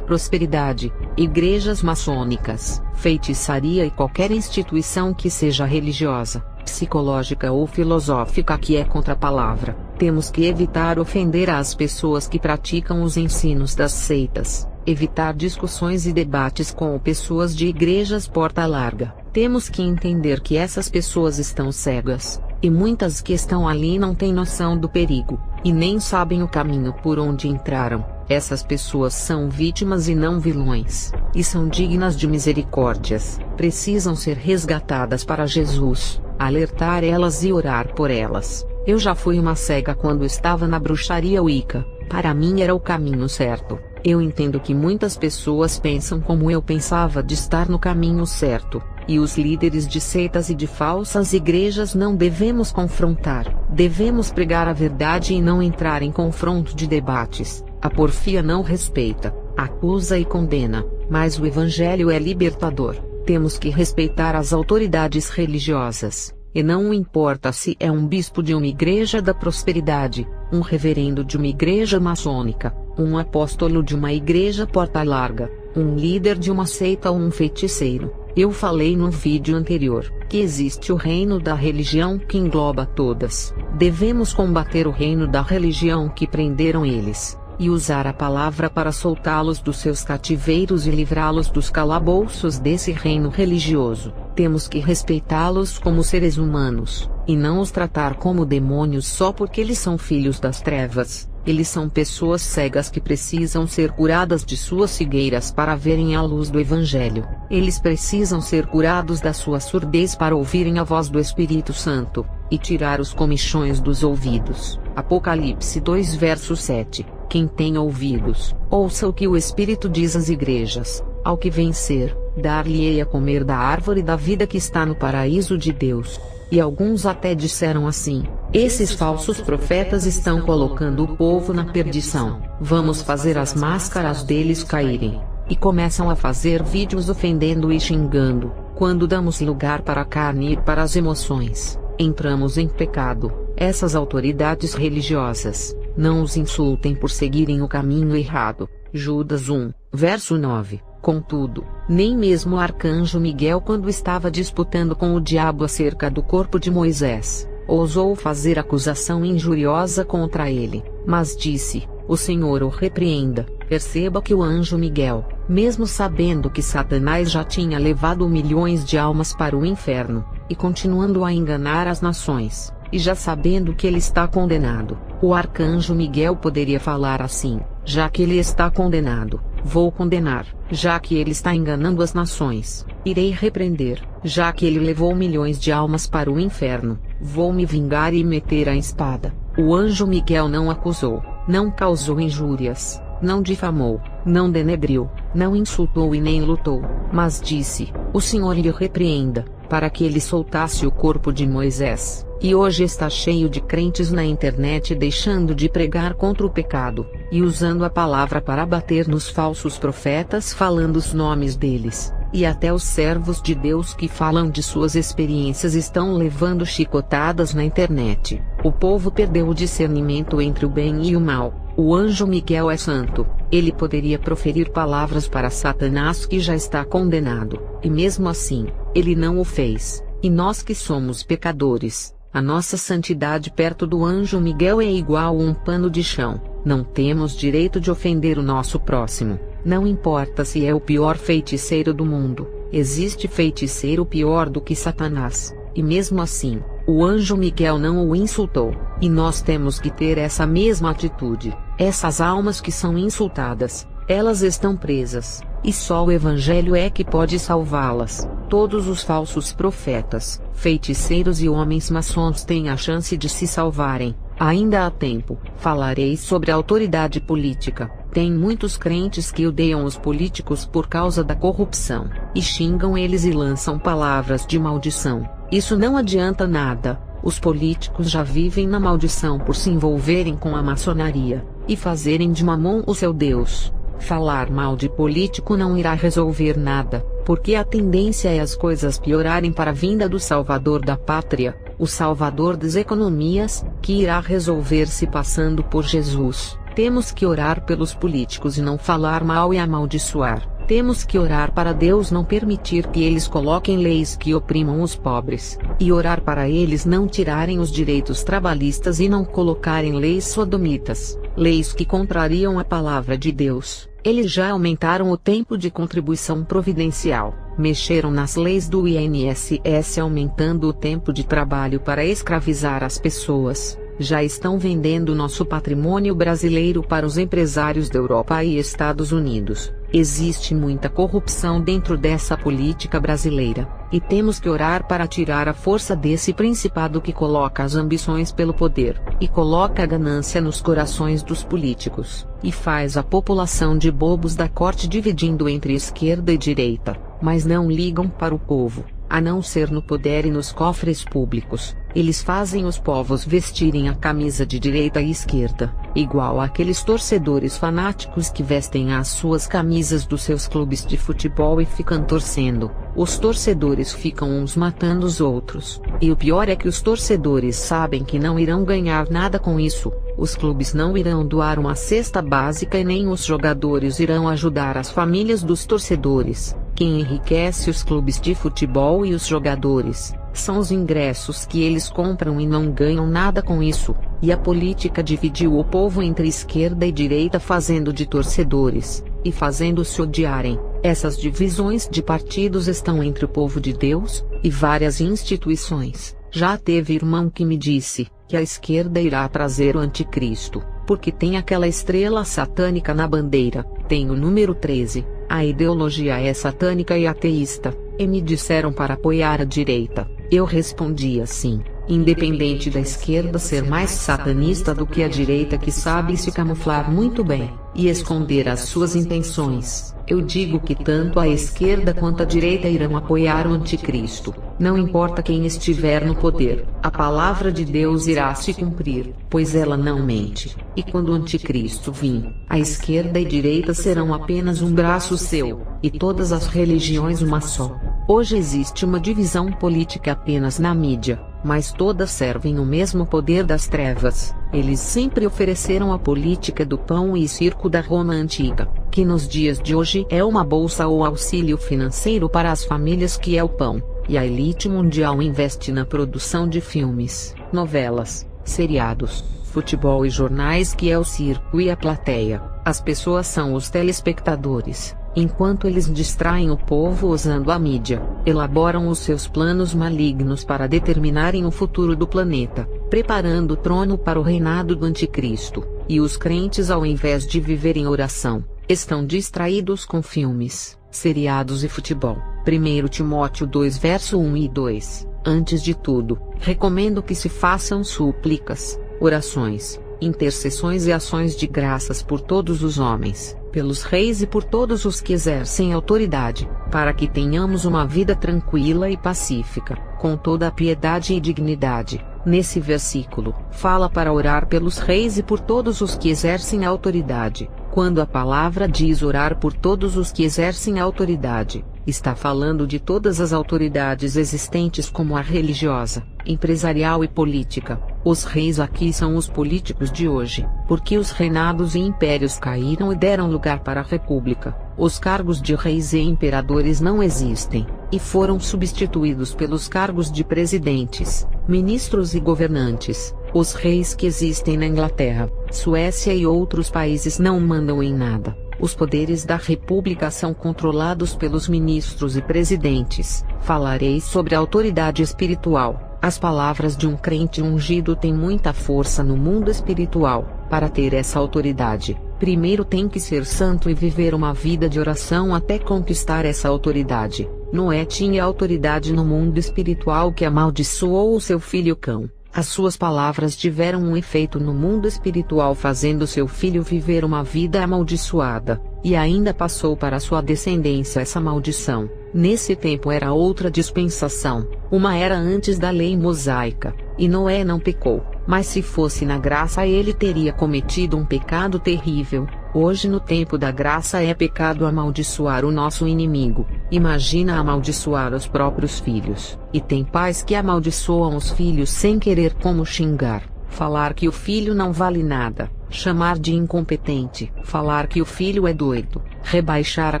prosperidade, igrejas maçônicas, feitiçaria e qualquer instituição que seja religiosa, psicológica ou filosófica que é contra a palavra. Temos que evitar ofender as pessoas que praticam os ensinos das seitas, evitar discussões e debates com pessoas de igrejas porta larga. Temos que entender que essas pessoas estão cegas, e muitas que estão ali não têm noção do perigo, e nem sabem o caminho por onde entraram. Essas pessoas são vítimas e não vilões, e são dignas de misericórdias. Precisam ser resgatadas para Jesus, alertar elas e orar por elas. Eu já fui uma cega quando estava na bruxaria Wicca. Para mim era o caminho certo. Eu entendo que muitas pessoas pensam como eu pensava de estar no caminho certo, e os líderes de seitas e de falsas igrejas não devemos confrontar. Devemos pregar a verdade e não entrar em confronto de debates. A porfia não respeita, acusa e condena, mas o Evangelho é libertador. Temos que respeitar as autoridades religiosas, e não importa se é um bispo de uma igreja da prosperidade, um reverendo de uma igreja maçônica, um apóstolo de uma igreja porta larga, um líder de uma seita ou um feiticeiro. Eu falei no vídeo anterior que existe o reino da religião que engloba todas. Devemos combater o reino da religião que prenderam eles, e usar a palavra para soltá-los dos seus cativeiros e livrá-los dos calabouços desse reino religioso. Temos que respeitá-los como seres humanos, e não os tratar como demônios só porque eles são filhos das trevas. Eles são pessoas cegas que precisam ser curadas de suas cegueiras para verem a luz do Evangelho. Eles precisam ser curados da sua surdez para ouvirem a voz do Espírito Santo, e tirar os comichões dos ouvidos. Apocalipse 2 verso 7. Quem tem ouvidos, ouça o que o Espírito diz às igrejas. Ao que vencer, dar-lhe-ei a comer da árvore da vida que está no paraíso de Deus. E alguns até disseram assim: esses falsos profetas estão colocando o povo na perdição. Vamos fazer as máscaras deles caírem. E começam a fazer vídeos ofendendo e xingando. Quando damos lugar para a carne e para as emoções, entramos em pecado. Essas autoridades religiosas, não os insultem por seguirem o caminho errado. Judas 1, verso 9. Contudo, nem mesmo o arcanjo Miguel, quando estava disputando com o diabo acerca do corpo de Moisés, ousou fazer acusação injuriosa contra ele, mas disse: o Senhor o repreenda. Perceba que o anjo Miguel, mesmo sabendo que Satanás já tinha levado milhões de almas para o inferno, e continuando a enganar as nações, e já sabendo que ele está condenado, o arcanjo Miguel poderia falar assim: já que ele está condenado, vou condenar. Já que ele está enganando as nações, irei repreender. Já que ele levou milhões de almas para o inferno, vou me vingar e meter a espada. O anjo Miguel não acusou, não causou injúrias, não difamou, não denegriu, não insultou e nem lutou, mas disse: o Senhor lhe repreenda, para que ele soltasse o corpo de Moisés. E hoje está cheio de crentes na internet deixando de pregar contra o pecado, e usando a palavra para bater nos falsos profetas falando os nomes deles, e até os servos de Deus que falam de suas experiências estão levando chicotadas na internet. O povo perdeu o discernimento entre o bem e o mal. O anjo Miguel é santo, ele poderia proferir palavras para Satanás que já está condenado, e mesmo assim, ele não o fez. E nós que somos pecadores, a nossa santidade perto do anjo Miguel é igual a um pano de chão. Não temos direito de ofender o nosso próximo. Não importa se é o pior feiticeiro do mundo, existe feiticeiro pior do que Satanás. E mesmo assim, o anjo Miguel não o insultou. E nós temos que ter essa mesma atitude. Essas almas que são insultadas, Elas estão presas, e só o Evangelho é que pode salvá-las. Todos os falsos profetas, feiticeiros e homens maçons têm a chance de se salvarem. Ainda há tempo. Falarei sobre a autoridade política. Tem muitos crentes que odeiam os políticos por causa da corrupção, e xingam eles e lançam palavras de maldição. Isso não adianta nada. Os políticos já vivem na maldição por se envolverem com a maçonaria, e fazerem de Mamon o seu Deus. Falar mal de político não irá resolver nada, porque a tendência é as coisas piorarem para a vinda do Salvador da pátria, o Salvador das economias, que irá resolver-se passando por Jesus. Temos que orar pelos políticos e não falar mal e amaldiçoar. Temos que orar para Deus não permitir que eles coloquem leis que oprimam os pobres, e orar para eles não tirarem os direitos trabalhistas e não colocarem leis sodomitas, leis que contrariam a palavra de Deus. Eles já aumentaram o tempo de contribuição providencial, mexeram nas leis do INSS aumentando o tempo de trabalho para escravizar as pessoas. Já estão vendendo nosso patrimônio brasileiro para os empresários da Europa e Estados Unidos. Existe muita corrupção dentro dessa política brasileira, e temos que orar para tirar a força desse principado que coloca as ambições pelo poder, e coloca a ganância nos corações dos políticos, e faz a população de bobos da corte dividindo entre esquerda e direita, mas não ligam para o povo. A não ser no poder e nos cofres públicos, eles fazem os povos vestirem a camisa de direita e esquerda, igual àqueles torcedores fanáticos que vestem as suas camisas dos seus clubes de futebol e ficam torcendo. Os torcedores ficam uns matando os outros, e o pior é que os torcedores sabem que não irão ganhar nada com isso. Os clubes não irão doar uma cesta básica e nem os jogadores irão ajudar as famílias dos torcedores. Quem enriquece os clubes de futebol e os jogadores, são os ingressos que eles compram e não ganham nada com isso. E a política dividiu o povo entre esquerda e direita fazendo de torcedores, e fazendo-se odiarem. Essas divisões de partidos estão entre o povo de Deus, e várias instituições. Já teve irmão que me disse, que a esquerda irá trazer o anticristo, porque tem aquela estrela satânica na bandeira, tem o número 13, a ideologia é satânica e ateísta, e me disseram para apoiar a direita. Eu respondi assim, independente da esquerda ser mais satanista do que a direita que sabe se camuflar muito bem, e esconder as suas intenções, eu digo que tanto a esquerda quanto a direita irão apoiar o anticristo. Não importa quem estiver no poder, a palavra de Deus irá se cumprir, pois ela não mente. E quando o anticristo vir, a esquerda e direita serão apenas um braço seu, e todas as religiões uma só. Hoje existe uma divisão política apenas na mídia, mas todas servem o mesmo poder das trevas. Eles sempre ofereceram a política do pão e circo da Roma antiga, que nos dias de hoje é uma bolsa ou auxílio financeiro para as famílias que é o pão, e a elite mundial investe na produção de filmes, novelas, seriados, futebol e jornais que é o circo e a plateia. As pessoas são os telespectadores. Enquanto eles distraem o povo usando a mídia, elaboram os seus planos malignos para determinarem o futuro do planeta, preparando o trono para o reinado do anticristo, e os crentes ao invés de viverem oração, estão distraídos com filmes, seriados e futebol. 1 Timóteo 2 verso 1 e 2. Antes de tudo, recomendo que se façam súplicas, orações, intercessões e ações de graças por todos os homens, pelos reis e por todos os que exercem autoridade, para que tenhamos uma vida tranquila e pacífica, com toda a piedade e dignidade. Nesse versículo, fala para orar pelos reis e por todos os que exercem autoridade. Quando a palavra diz orar por todos os que exercem autoridade, está falando de todas as autoridades existentes como a religiosa, empresarial e política. Os reis aqui são os políticos de hoje, porque os reinados e impérios caíram e deram lugar para a república. Os cargos de reis e imperadores não existem, e foram substituídos pelos cargos de presidentes, ministros e governantes. Os reis que existem na Inglaterra, Suécia e outros países não mandam em nada. Os poderes da república são controlados pelos ministros e presidentes. Falarei sobre a autoridade espiritual. As palavras de um crente ungido têm muita força no mundo espiritual. Para ter essa autoridade, Primeiro tem que ser santo e viver uma vida de oração até conquistar essa autoridade. Noé tinha autoridade no mundo espiritual que amaldiçoou o seu filho Cão. As suas palavras tiveram um efeito no mundo espiritual fazendo seu filho viver uma vida amaldiçoada, e ainda passou para sua descendência essa maldição. Nesse tempo era outra dispensação, uma era antes da lei mosaica, e Noé não pecou, mas se fosse na graça ele teria cometido um pecado terrível. Hoje no tempo da graça é pecado amaldiçoar o nosso inimigo. Imagina amaldiçoar os próprios filhos. E tem pais que amaldiçoam os filhos sem querer, como xingar, falar que o filho não vale nada, chamar de incompetente, falar que o filho é doido, rebaixar a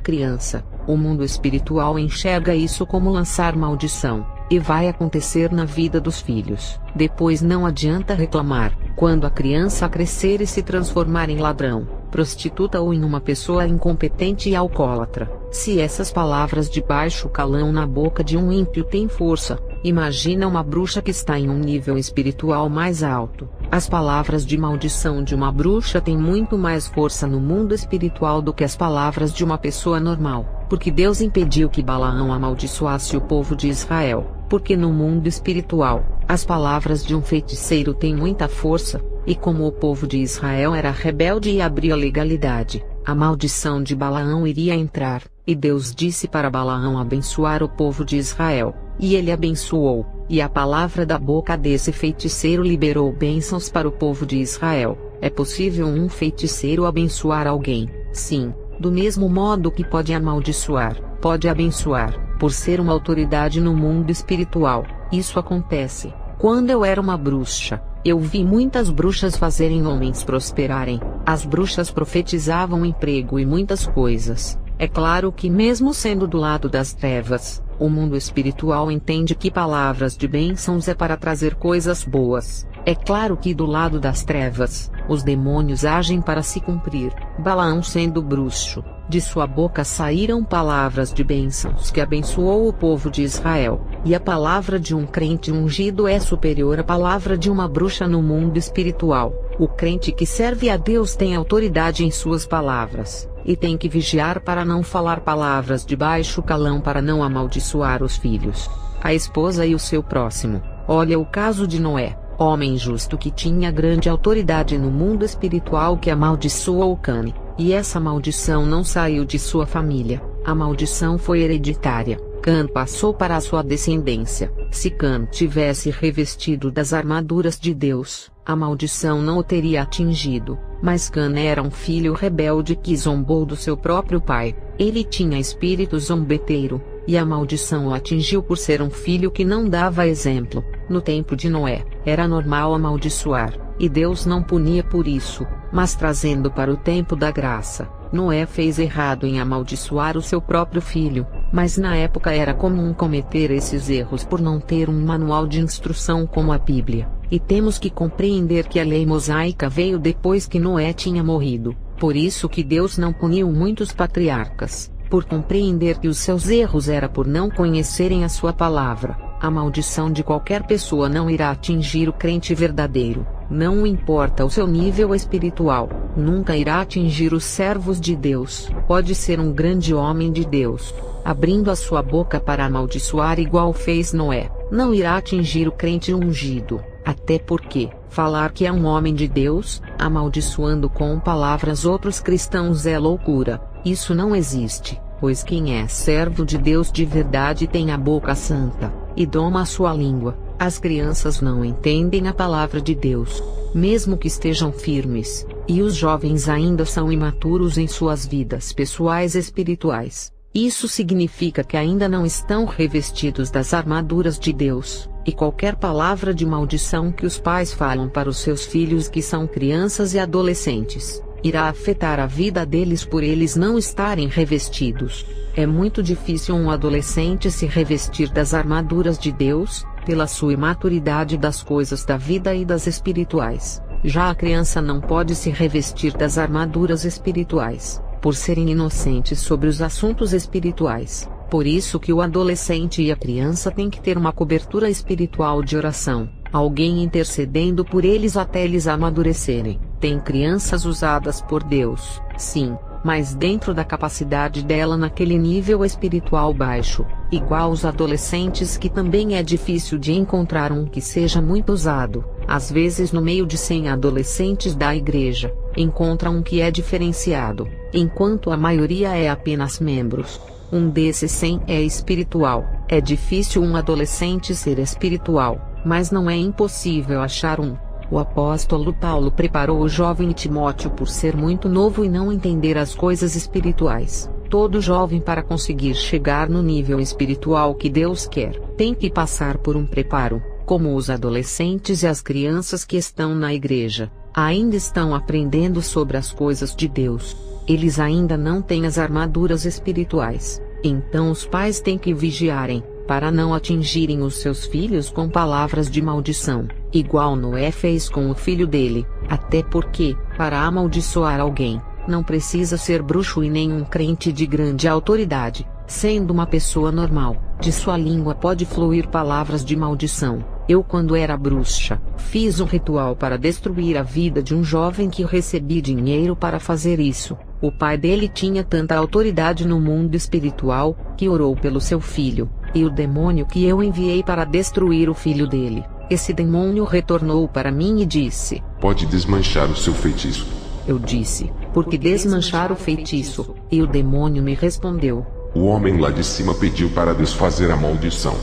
criança. O mundo espiritual enxerga isso como lançar maldição, e vai acontecer na vida dos filhos. Depois não adianta reclamar, quando a criança crescer e se transformar em ladrão, prostituta ou em uma pessoa incompetente e alcoólatra. Se essas palavras de baixo calão na boca de um ímpio têm força, imagina uma bruxa que está em um nível espiritual mais alto. As palavras de maldição de uma bruxa têm muito mais força no mundo espiritual do que as palavras de uma pessoa normal, porque Deus impediu que Balaão amaldiçoasse o povo de Israel, porque no mundo espiritual, as palavras de um feiticeiro têm muita força, e como o povo de Israel era rebelde e abria legalidade, a maldição de Balaão iria entrar, e Deus disse para Balaão abençoar o povo de Israel, e ele abençoou, e a palavra da boca desse feiticeiro liberou bênçãos para o povo de Israel. É possível um feiticeiro abençoar alguém? Sim, do mesmo modo que pode amaldiçoar, pode abençoar, por ser uma autoridade no mundo espiritual. Isso acontece. Quando eu era uma bruxa, eu vi muitas bruxas fazerem homens prosperarem. As bruxas profetizavam emprego e muitas coisas. É claro que mesmo sendo do lado das trevas, o mundo espiritual entende que palavras de bênçãos é para trazer coisas boas. É claro que do lado das trevas, os demônios agem para se cumprir. Balaão sendo bruxo, de sua boca saíram palavras de bênçãos que abençoou o povo de Israel, e a palavra de um crente ungido é superior à palavra de uma bruxa no mundo espiritual. O crente que serve a Deus tem autoridade em suas palavras, e tem que vigiar para não falar palavras de baixo calão para não amaldiçoar os filhos, a esposa e o seu próximo. Olha o caso de Noé, homem justo que tinha grande autoridade no mundo espiritual que amaldiçoou Cã, e essa maldição não saiu de sua família, a maldição foi hereditária. Cã passou para a sua descendência. Se Cã tivesse revestido das armaduras de Deus, a maldição não o teria atingido, mas Cã era um filho rebelde que zombou do seu próprio pai. Ele tinha espírito zombeteiro, e a maldição o atingiu por ser um filho que não dava exemplo. No tempo de Noé, era normal amaldiçoar, e Deus não punia por isso, mas trazendo para o tempo da graça, Noé fez errado em amaldiçoar o seu próprio filho, mas na época era comum cometer esses erros por não ter um manual de instrução como a Bíblia, e temos que compreender que a lei mosaica veio depois que Noé tinha morrido, por isso que Deus não puniu muitos patriarcas, por compreender que os seus erros era por não conhecerem a sua palavra. A maldição de qualquer pessoa não irá atingir o crente verdadeiro, não importa o seu nível espiritual, nunca irá atingir os servos de Deus. Pode ser um grande homem de Deus, abrindo a sua boca para amaldiçoar igual fez Noé, não irá atingir o crente ungido, até porque, falar que é um homem de Deus, amaldiçoando com palavras outros cristãos é loucura. Isso não existe, pois quem é servo de Deus de verdade tem a boca santa, e doma a sua língua. As crianças não entendem a palavra de Deus, mesmo que estejam firmes, e os jovens ainda são imaturos em suas vidas pessoais e espirituais. Isso significa que ainda não estão revestidos das armaduras de Deus, e qualquer palavra de maldição que os pais falam para os seus filhos que são crianças e adolescentes, irá afetar a vida deles por eles não estarem revestidos. É muito difícil um adolescente se revestir das armaduras de Deus, pela sua imaturidade das coisas da vida e das espirituais. Já a criança não pode se revestir das armaduras espirituais, por serem inocentes sobre os assuntos espirituais. Por isso que o adolescente e a criança têm que ter uma cobertura espiritual de oração, alguém intercedendo por eles até eles amadurecerem. Tem crianças usadas por Deus, sim, mas dentro da capacidade dela naquele nível espiritual baixo, igual os adolescentes, que também é difícil de encontrar um que seja muito usado. Às vezes no meio de 100 adolescentes da igreja, encontra um que é diferenciado, enquanto a maioria é apenas membros. Um desses 100 é espiritual. É difícil um adolescente ser espiritual, mas não é impossível achar um. O apóstolo Paulo preparou o jovem Timóteo por ser muito novo e não entender as coisas espirituais. Todo jovem, para conseguir chegar no nível espiritual que Deus quer, tem que passar por um preparo, como os adolescentes e as crianças que estão na igreja, ainda estão aprendendo sobre as coisas de Deus. Eles ainda não têm as armaduras espirituais, então os pais têm que vigiarem, para não atingirem os seus filhos com palavras de maldição, igual Noé fez com o filho dele, até porque, para amaldiçoar alguém, não precisa ser bruxo e nem um crente de grande autoridade. Sendo uma pessoa normal, de sua língua pode fluir palavras de maldição. Eu, quando era bruxa, fiz um ritual para destruir a vida de um jovem que recebi dinheiro para fazer isso. O pai dele tinha tanta autoridade no mundo espiritual, que orou pelo seu filho, e o demônio que eu enviei para destruir o filho dele, esse demônio retornou para mim e disse: pode desmanchar o seu feitiço. Eu disse: por que desmanchar o feitiço? E o demônio me respondeu: o homem lá de cima pediu para desfazer a maldição.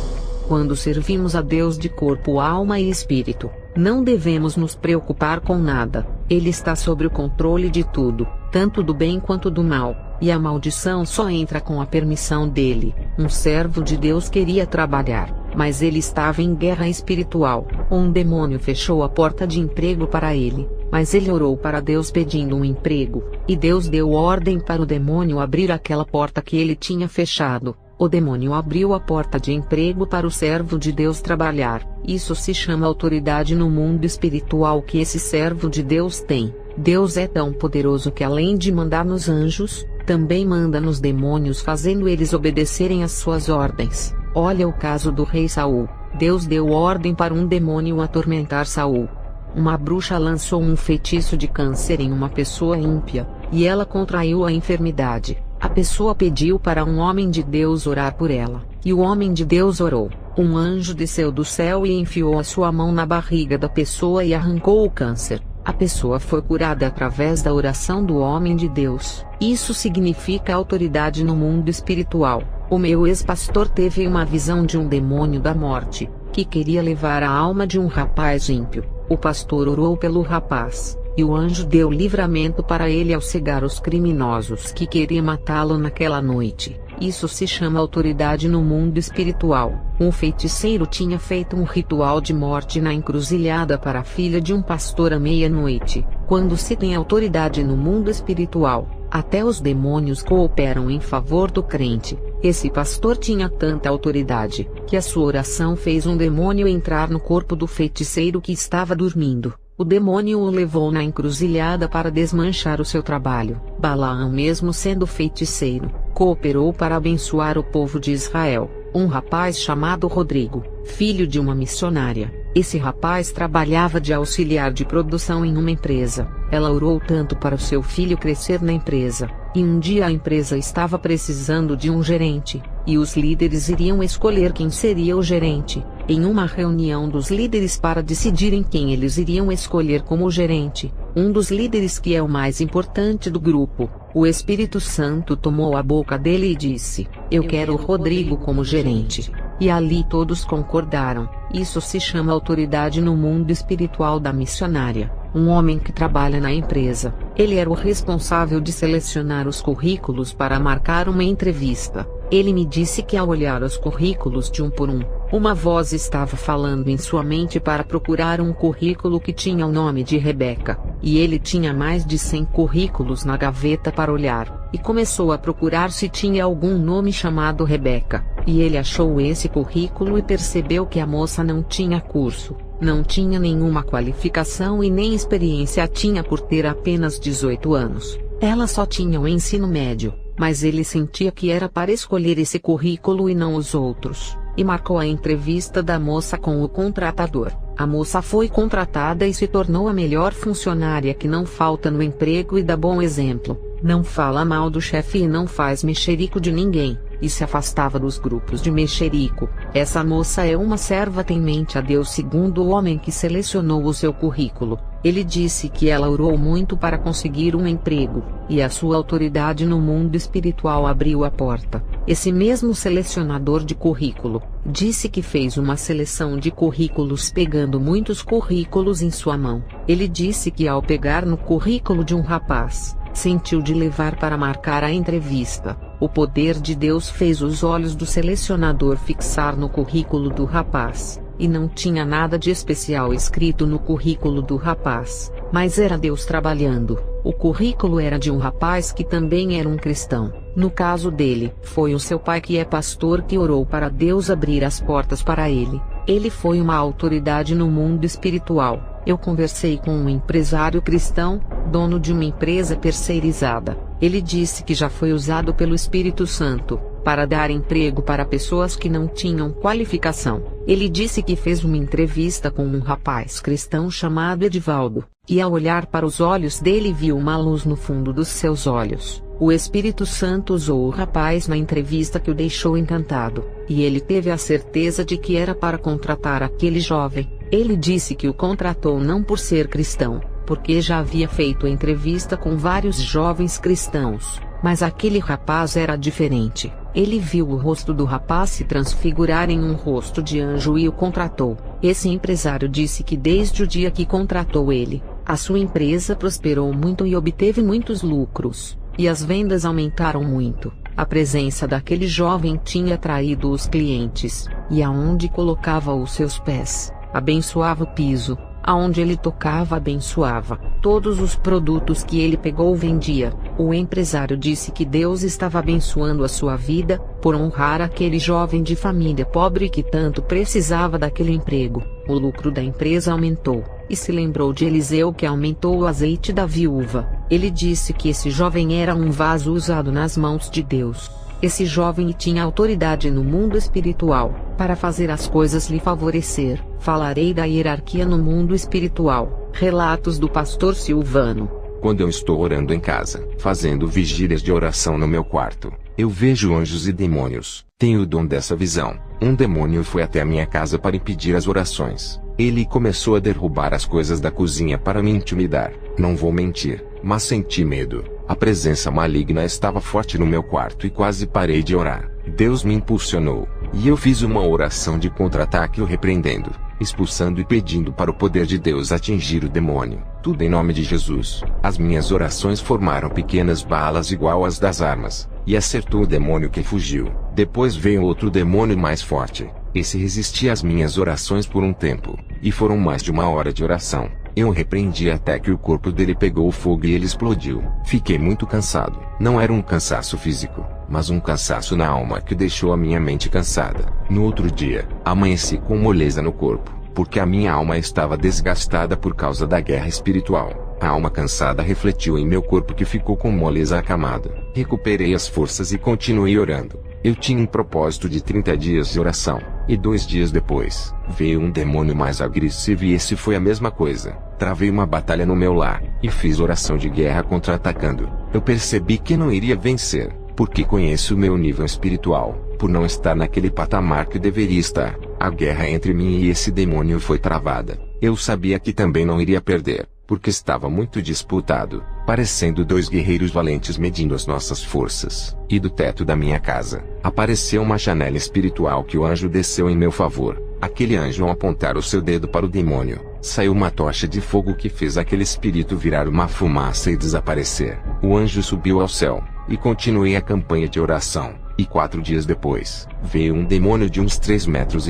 Quando servimos a Deus de corpo, alma e espírito, não devemos nos preocupar com nada. Ele está sob o controle de tudo, tanto do bem quanto do mal, e a maldição só entra com a permissão dele. Um servo de Deus queria trabalhar, mas ele estava em guerra espiritual. Um demônio fechou a porta de emprego para ele, mas ele orou para Deus pedindo um emprego, e Deus deu ordem para o demônio abrir aquela porta que ele tinha fechado. O demônio abriu a porta de emprego para o servo de Deus trabalhar. Isso se chama autoridade no mundo espiritual que esse servo de Deus tem. Deus é tão poderoso que, além de mandar nos anjos, também manda nos demônios, fazendo eles obedecerem às suas ordens. Olha o caso do rei Saul. Deus deu ordem para um demônio atormentar Saul. Uma bruxa lançou um feitiço de câncer em uma pessoa ímpia, e ela contraiu a enfermidade. A pessoa pediu para um homem de Deus orar por ela, e o homem de Deus orou. Um anjo desceu do céu e enfiou a sua mão na barriga da pessoa e arrancou o câncer. A pessoa foi curada através da oração do homem de Deus. Isso significa autoridade no mundo espiritual. O meu ex-pastor teve uma visão de um demônio da morte, que queria levar a alma de um rapaz ímpio. O pastor orou pelo rapaz, e o anjo deu livramento para ele ao cegar os criminosos que queriam matá-lo naquela noite. Isso se chama autoridade no mundo espiritual. Um feiticeiro tinha feito um ritual de morte na encruzilhada para a filha de um pastor à meia-noite. Quando se tem autoridade no mundo espiritual, até os demônios cooperam em favor do crente. Esse pastor tinha tanta autoridade, que a sua oração fez um demônio entrar no corpo do feiticeiro que estava dormindo. O demônio o levou na encruzilhada para desmanchar o seu trabalho. Balaão, mesmo sendo feiticeiro, cooperou para abençoar o povo de Israel. Um rapaz chamado Rodrigo, filho de uma missionária. Esse rapaz trabalhava de auxiliar de produção em uma empresa. Ela orou tanto para o seu filho crescer na empresa, e um dia a empresa estava precisando de um gerente, e os líderes iriam escolher quem seria o gerente. Em uma reunião dos líderes para decidirem quem eles iriam escolher como gerente, um dos líderes, que é o mais importante do grupo, o Espírito Santo tomou a boca dele e disse: "Eu quero o Rodrigo como gerente." E ali todos concordaram. Isso se chama autoridade no mundo espiritual da missionária. Um homem que trabalha na empresa, ele era o responsável de selecionar os currículos para marcar uma entrevista. Ele me disse que, ao olhar os currículos de um por um, uma voz estava falando em sua mente para procurar um currículo que tinha o nome de Rebeca, e ele tinha mais de 100 currículos na gaveta para olhar, e começou a procurar se tinha algum nome chamado Rebeca, e ele achou esse currículo e percebeu que a moça não tinha curso, não tinha nenhuma qualificação e nem experiência tinha por ter apenas 18 anos, ela só tinha o ensino médio. Mas ele sentia que era para escolher esse currículo e não os outros. e marcou a entrevista da moça com o contratador. A moça foi contratada e se tornou a melhor funcionária que não falta no emprego e dá bom exemplo. Não fala mal do chefe e não faz mexerico de ninguém, e se afastava dos grupos de mexerico. Essa moça é uma serva temente a Deus segundo o homem que selecionou o seu currículo. Ele disse que ela orou muito para conseguir um emprego, e a sua autoridade no mundo espiritual abriu a porta. Esse mesmo selecionador de currículo disse que fez uma seleção de currículos pegando muitos currículos em sua mão. Ele disse que ao pegar no currículo de um rapaz, sentiu de levar para marcar a entrevista. O poder de Deus fez os olhos do selecionador fixar no currículo do rapaz, e não tinha nada de especial escrito no currículo do rapaz, mas era Deus trabalhando. O currículo era de um rapaz que também era um cristão. No caso dele, foi o seu pai que é pastor que orou para Deus abrir as portas para ele. Ele foi uma autoridade no mundo espiritual. Eu conversei com um empresário cristão, dono de uma empresa terceirizada. Ele disse que já foi usado pelo Espírito Santo para dar emprego para pessoas que não tinham qualificação. Ele disse que fez uma entrevista com um rapaz cristão chamado Edivaldo, e ao olhar para os olhos dele viu uma luz no fundo dos seus olhos. O Espírito Santo usou o rapaz na entrevista que o deixou encantado, e ele teve a certeza de que era para contratar aquele jovem. Ele disse que o contratou não por ser cristão, porque já havia feito entrevista com vários jovens cristãos, mas aquele rapaz era diferente. Ele viu o rosto do rapaz se transfigurar em um rosto de anjo e o contratou. Esse empresário disse que desde o dia que contratou ele, a sua empresa prosperou muito e obteve muitos lucros, e as vendas aumentaram muito. A presença daquele jovem tinha atraído os clientes, e aonde colocava os seus pés, abençoava o piso. Aonde ele tocava abençoava. Todos os produtos que ele pegou vendia. O empresário disse que Deus estava abençoando a sua vida, por honrar aquele jovem de família pobre que tanto precisava daquele emprego. O lucro da empresa aumentou, e se lembrou de Eliseu que aumentou o azeite da viúva. Ele disse que esse jovem era um vaso usado nas mãos de Deus. Esse jovem tinha autoridade no mundo espiritual, para fazer as coisas lhe favorecer. Falarei da hierarquia no mundo espiritual. Relatos do pastor Silvano. Quando eu estou orando em casa, fazendo vigílias de oração no meu quarto, eu vejo anjos e demônios. Tenho o dom dessa visão. Um demônio foi até a minha casa para impedir as orações. Ele começou a derrubar as coisas da cozinha para me intimidar. Não vou mentir, mas senti medo. A presença maligna estava forte no meu quarto e quase parei de orar. Deus me impulsionou, e eu fiz uma oração de contra-ataque o repreendendo, expulsando e pedindo para o poder de Deus atingir o demônio. Tudo em nome de Jesus. As minhas orações formaram pequenas balas igual às das armas, e acertou o demônio que fugiu. Depois veio outro demônio mais forte. Esse resistia às minhas orações por um tempo, e foram mais de 1 hora de oração. Eu o repreendi até que o corpo dele pegou fogo e ele explodiu. Fiquei muito cansado. Não era um cansaço físico, mas um cansaço na alma que deixou a minha mente cansada. No outro dia, amanheci com moleza no corpo, porque a minha alma estava desgastada por causa da guerra espiritual. A alma cansada refletiu em meu corpo que ficou com moleza acamada. Recuperei as forças e continuei orando. Eu tinha um propósito de 30 dias de oração, e 2 dias depois, veio um demônio mais agressivo e esse foi a mesma coisa. Travei uma batalha no meu lar, e fiz oração de guerra contra-atacando. Eu percebi que não iria vencer, porque conheço o meu nível espiritual, por não estar naquele patamar que deveria estar. A guerra entre mim e esse demônio foi travada. Eu sabia que também não iria perder, porque estava muito disputado, parecendo 2 guerreiros valentes medindo as nossas forças. E do teto da minha casa, apareceu uma janela espiritual que o anjo desceu em meu favor. Aquele anjo, ao apontar o seu dedo para o demônio, saiu uma tocha de fogo que fez aquele espírito virar uma fumaça e desaparecer. O anjo subiu ao céu, e continuei a campanha de oração. E 4 dias depois, veio um demônio de uns 3,5 metros.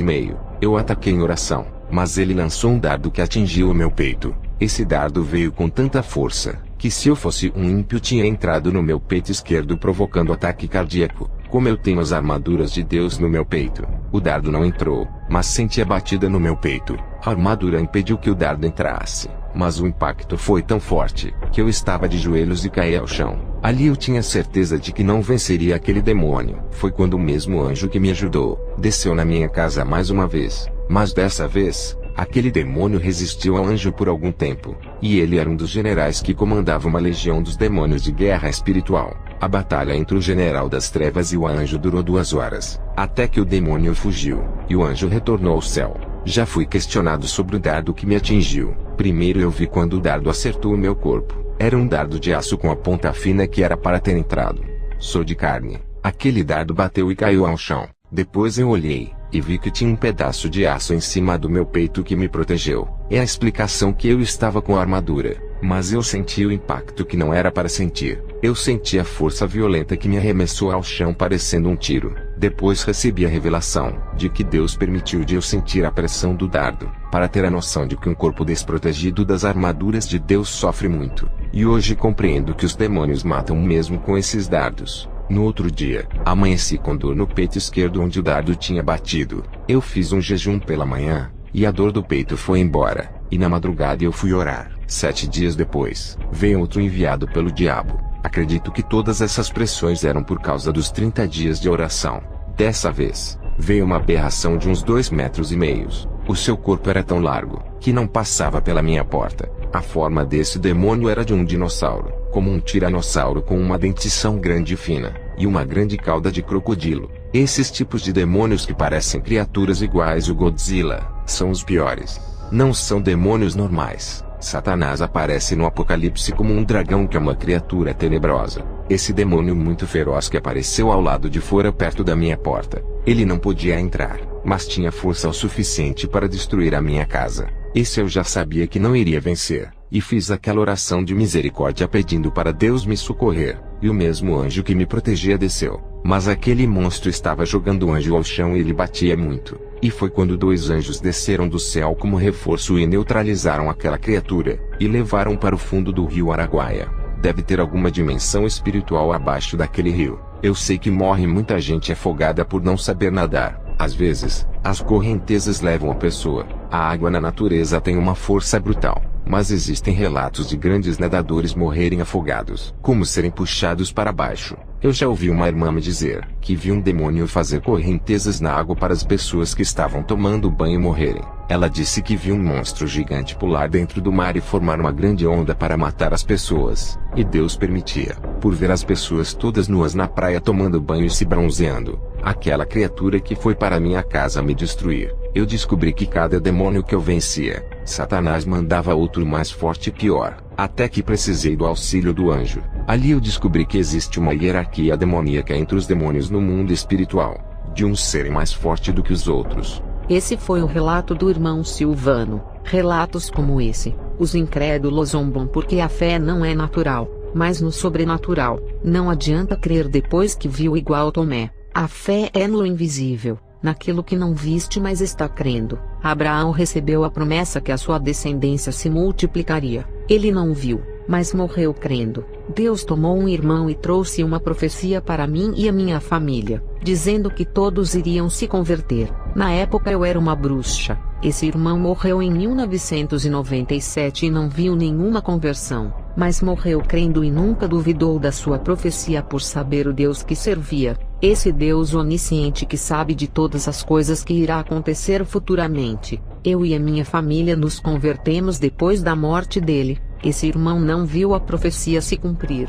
Eu ataquei em oração, mas ele lançou um dardo que atingiu o meu peito. Esse dardo veio com tanta força, que se eu fosse um ímpio tinha entrado no meu peito esquerdo provocando ataque cardíaco. Como eu tenho as armaduras de Deus no meu peito, o dardo não entrou, mas senti a batida no meu peito. A armadura impediu que o dardo entrasse, mas o impacto foi tão forte, que eu estava de joelhos e caí ao chão. Ali eu tinha certeza de que não venceria aquele demônio. Foi quando o mesmo anjo que me ajudou, desceu na minha casa mais uma vez. Mas dessa vez, aquele demônio resistiu ao anjo por algum tempo. E ele era um dos generais que comandava uma legião dos demônios de guerra espiritual. A batalha entre o general das trevas e o anjo durou 2 horas, até que o demônio fugiu, e o anjo retornou ao céu. Já fui questionado sobre o dardo que me atingiu. Primeiro eu vi quando o dardo acertou o meu corpo. Era um dardo de aço com a ponta fina que era para ter entrado. Sou de carne. Aquele dardo bateu e caiu ao chão. Depois eu olhei, e vi que tinha um pedaço de aço em cima do meu peito que me protegeu. É a explicação que eu estava com a armadura. Mas eu senti o impacto que não era para sentir. Eu senti a força violenta que me arremessou ao chão parecendo um tiro. Depois recebi a revelação de que Deus permitiu de eu sentir a pressão do dardo, para ter a noção de que um corpo desprotegido das armaduras de Deus sofre muito. E hoje compreendo que os demônios matam mesmo com esses dardos. No outro dia, amanheci com dor no peito esquerdo onde o dardo tinha batido. Eu fiz um jejum pela manhã, e a dor do peito foi embora, e na madrugada eu fui orar. 7 dias depois, veio outro enviado pelo diabo. Acredito que todas essas pressões eram por causa dos 30 dias de oração. Dessa vez, veio uma aberração de uns 2,5 metros. O seu corpo era tão largo, que não passava pela minha porta. A forma desse demônio era de um dinossauro, como um tiranossauro com uma dentição grande e fina, e uma grande cauda de crocodilo. Esses tipos de demônios que parecem criaturas iguais ao Godzilla, são os piores. Não são demônios normais. Satanás aparece no Apocalipse como um dragão que é uma criatura tenebrosa. Esse demônio muito feroz que apareceu ao lado de fora perto da minha porta. Ele não podia entrar, mas tinha força o suficiente para destruir a minha casa. Esse eu já sabia que não iria vencer, e fiz aquela oração de misericórdia pedindo para Deus me socorrer, e o mesmo anjo que me protegia desceu. Mas aquele monstro estava jogando o anjo ao chão e ele batia muito. E foi quando 2 anjos desceram do céu como reforço e neutralizaram aquela criatura, e levaram para o fundo do rio Araguaia. Deve ter alguma dimensão espiritual abaixo daquele rio. Eu sei que morre muita gente afogada por não saber nadar. Às vezes, as correntezas levam a pessoa. A água na natureza tem uma força brutal, mas existem relatos de grandes nadadores morrerem afogados, como serem puxados para baixo. Eu já ouvi uma irmã me dizer que viu um demônio fazer correntezas na água para as pessoas que estavam tomando banho morrerem. Ela disse que viu um monstro gigante pular dentro do mar e formar uma grande onda para matar as pessoas, e Deus permitia, por ver as pessoas todas nuas na praia tomando banho e se bronzeando. Aquela criatura que foi para minha casa me destruir. Eu descobri que cada demônio que eu vencia, Satanás mandava outro mais forte e pior, até que precisei do auxílio do anjo. Ali eu descobri que existe uma hierarquia demoníaca entre os demônios no mundo espiritual, de uns serem mais fortes do que os outros. Esse foi o relato do irmão Silvano. Relatos como esse, os incrédulos zombam porque a fé não é natural, mas no sobrenatural. Não adianta crer depois que viu igual Tomé. A fé é no invisível, naquilo que não viste mas está crendo. Abraão recebeu a promessa que a sua descendência se multiplicaria. Ele não viu, mas morreu crendo. Deus tomou um irmão e trouxe uma profecia para mim e a minha família, dizendo que todos iriam se converter. Na época eu era uma bruxa. Esse irmão morreu em 1997 e não viu nenhuma conversão, mas morreu crendo e nunca duvidou da sua profecia por saber o Deus que servia. Esse Deus onisciente que sabe de todas as coisas que irá acontecer futuramente. Eu e a minha família nos convertemos depois da morte dele. Esse irmão não viu a profecia se cumprir,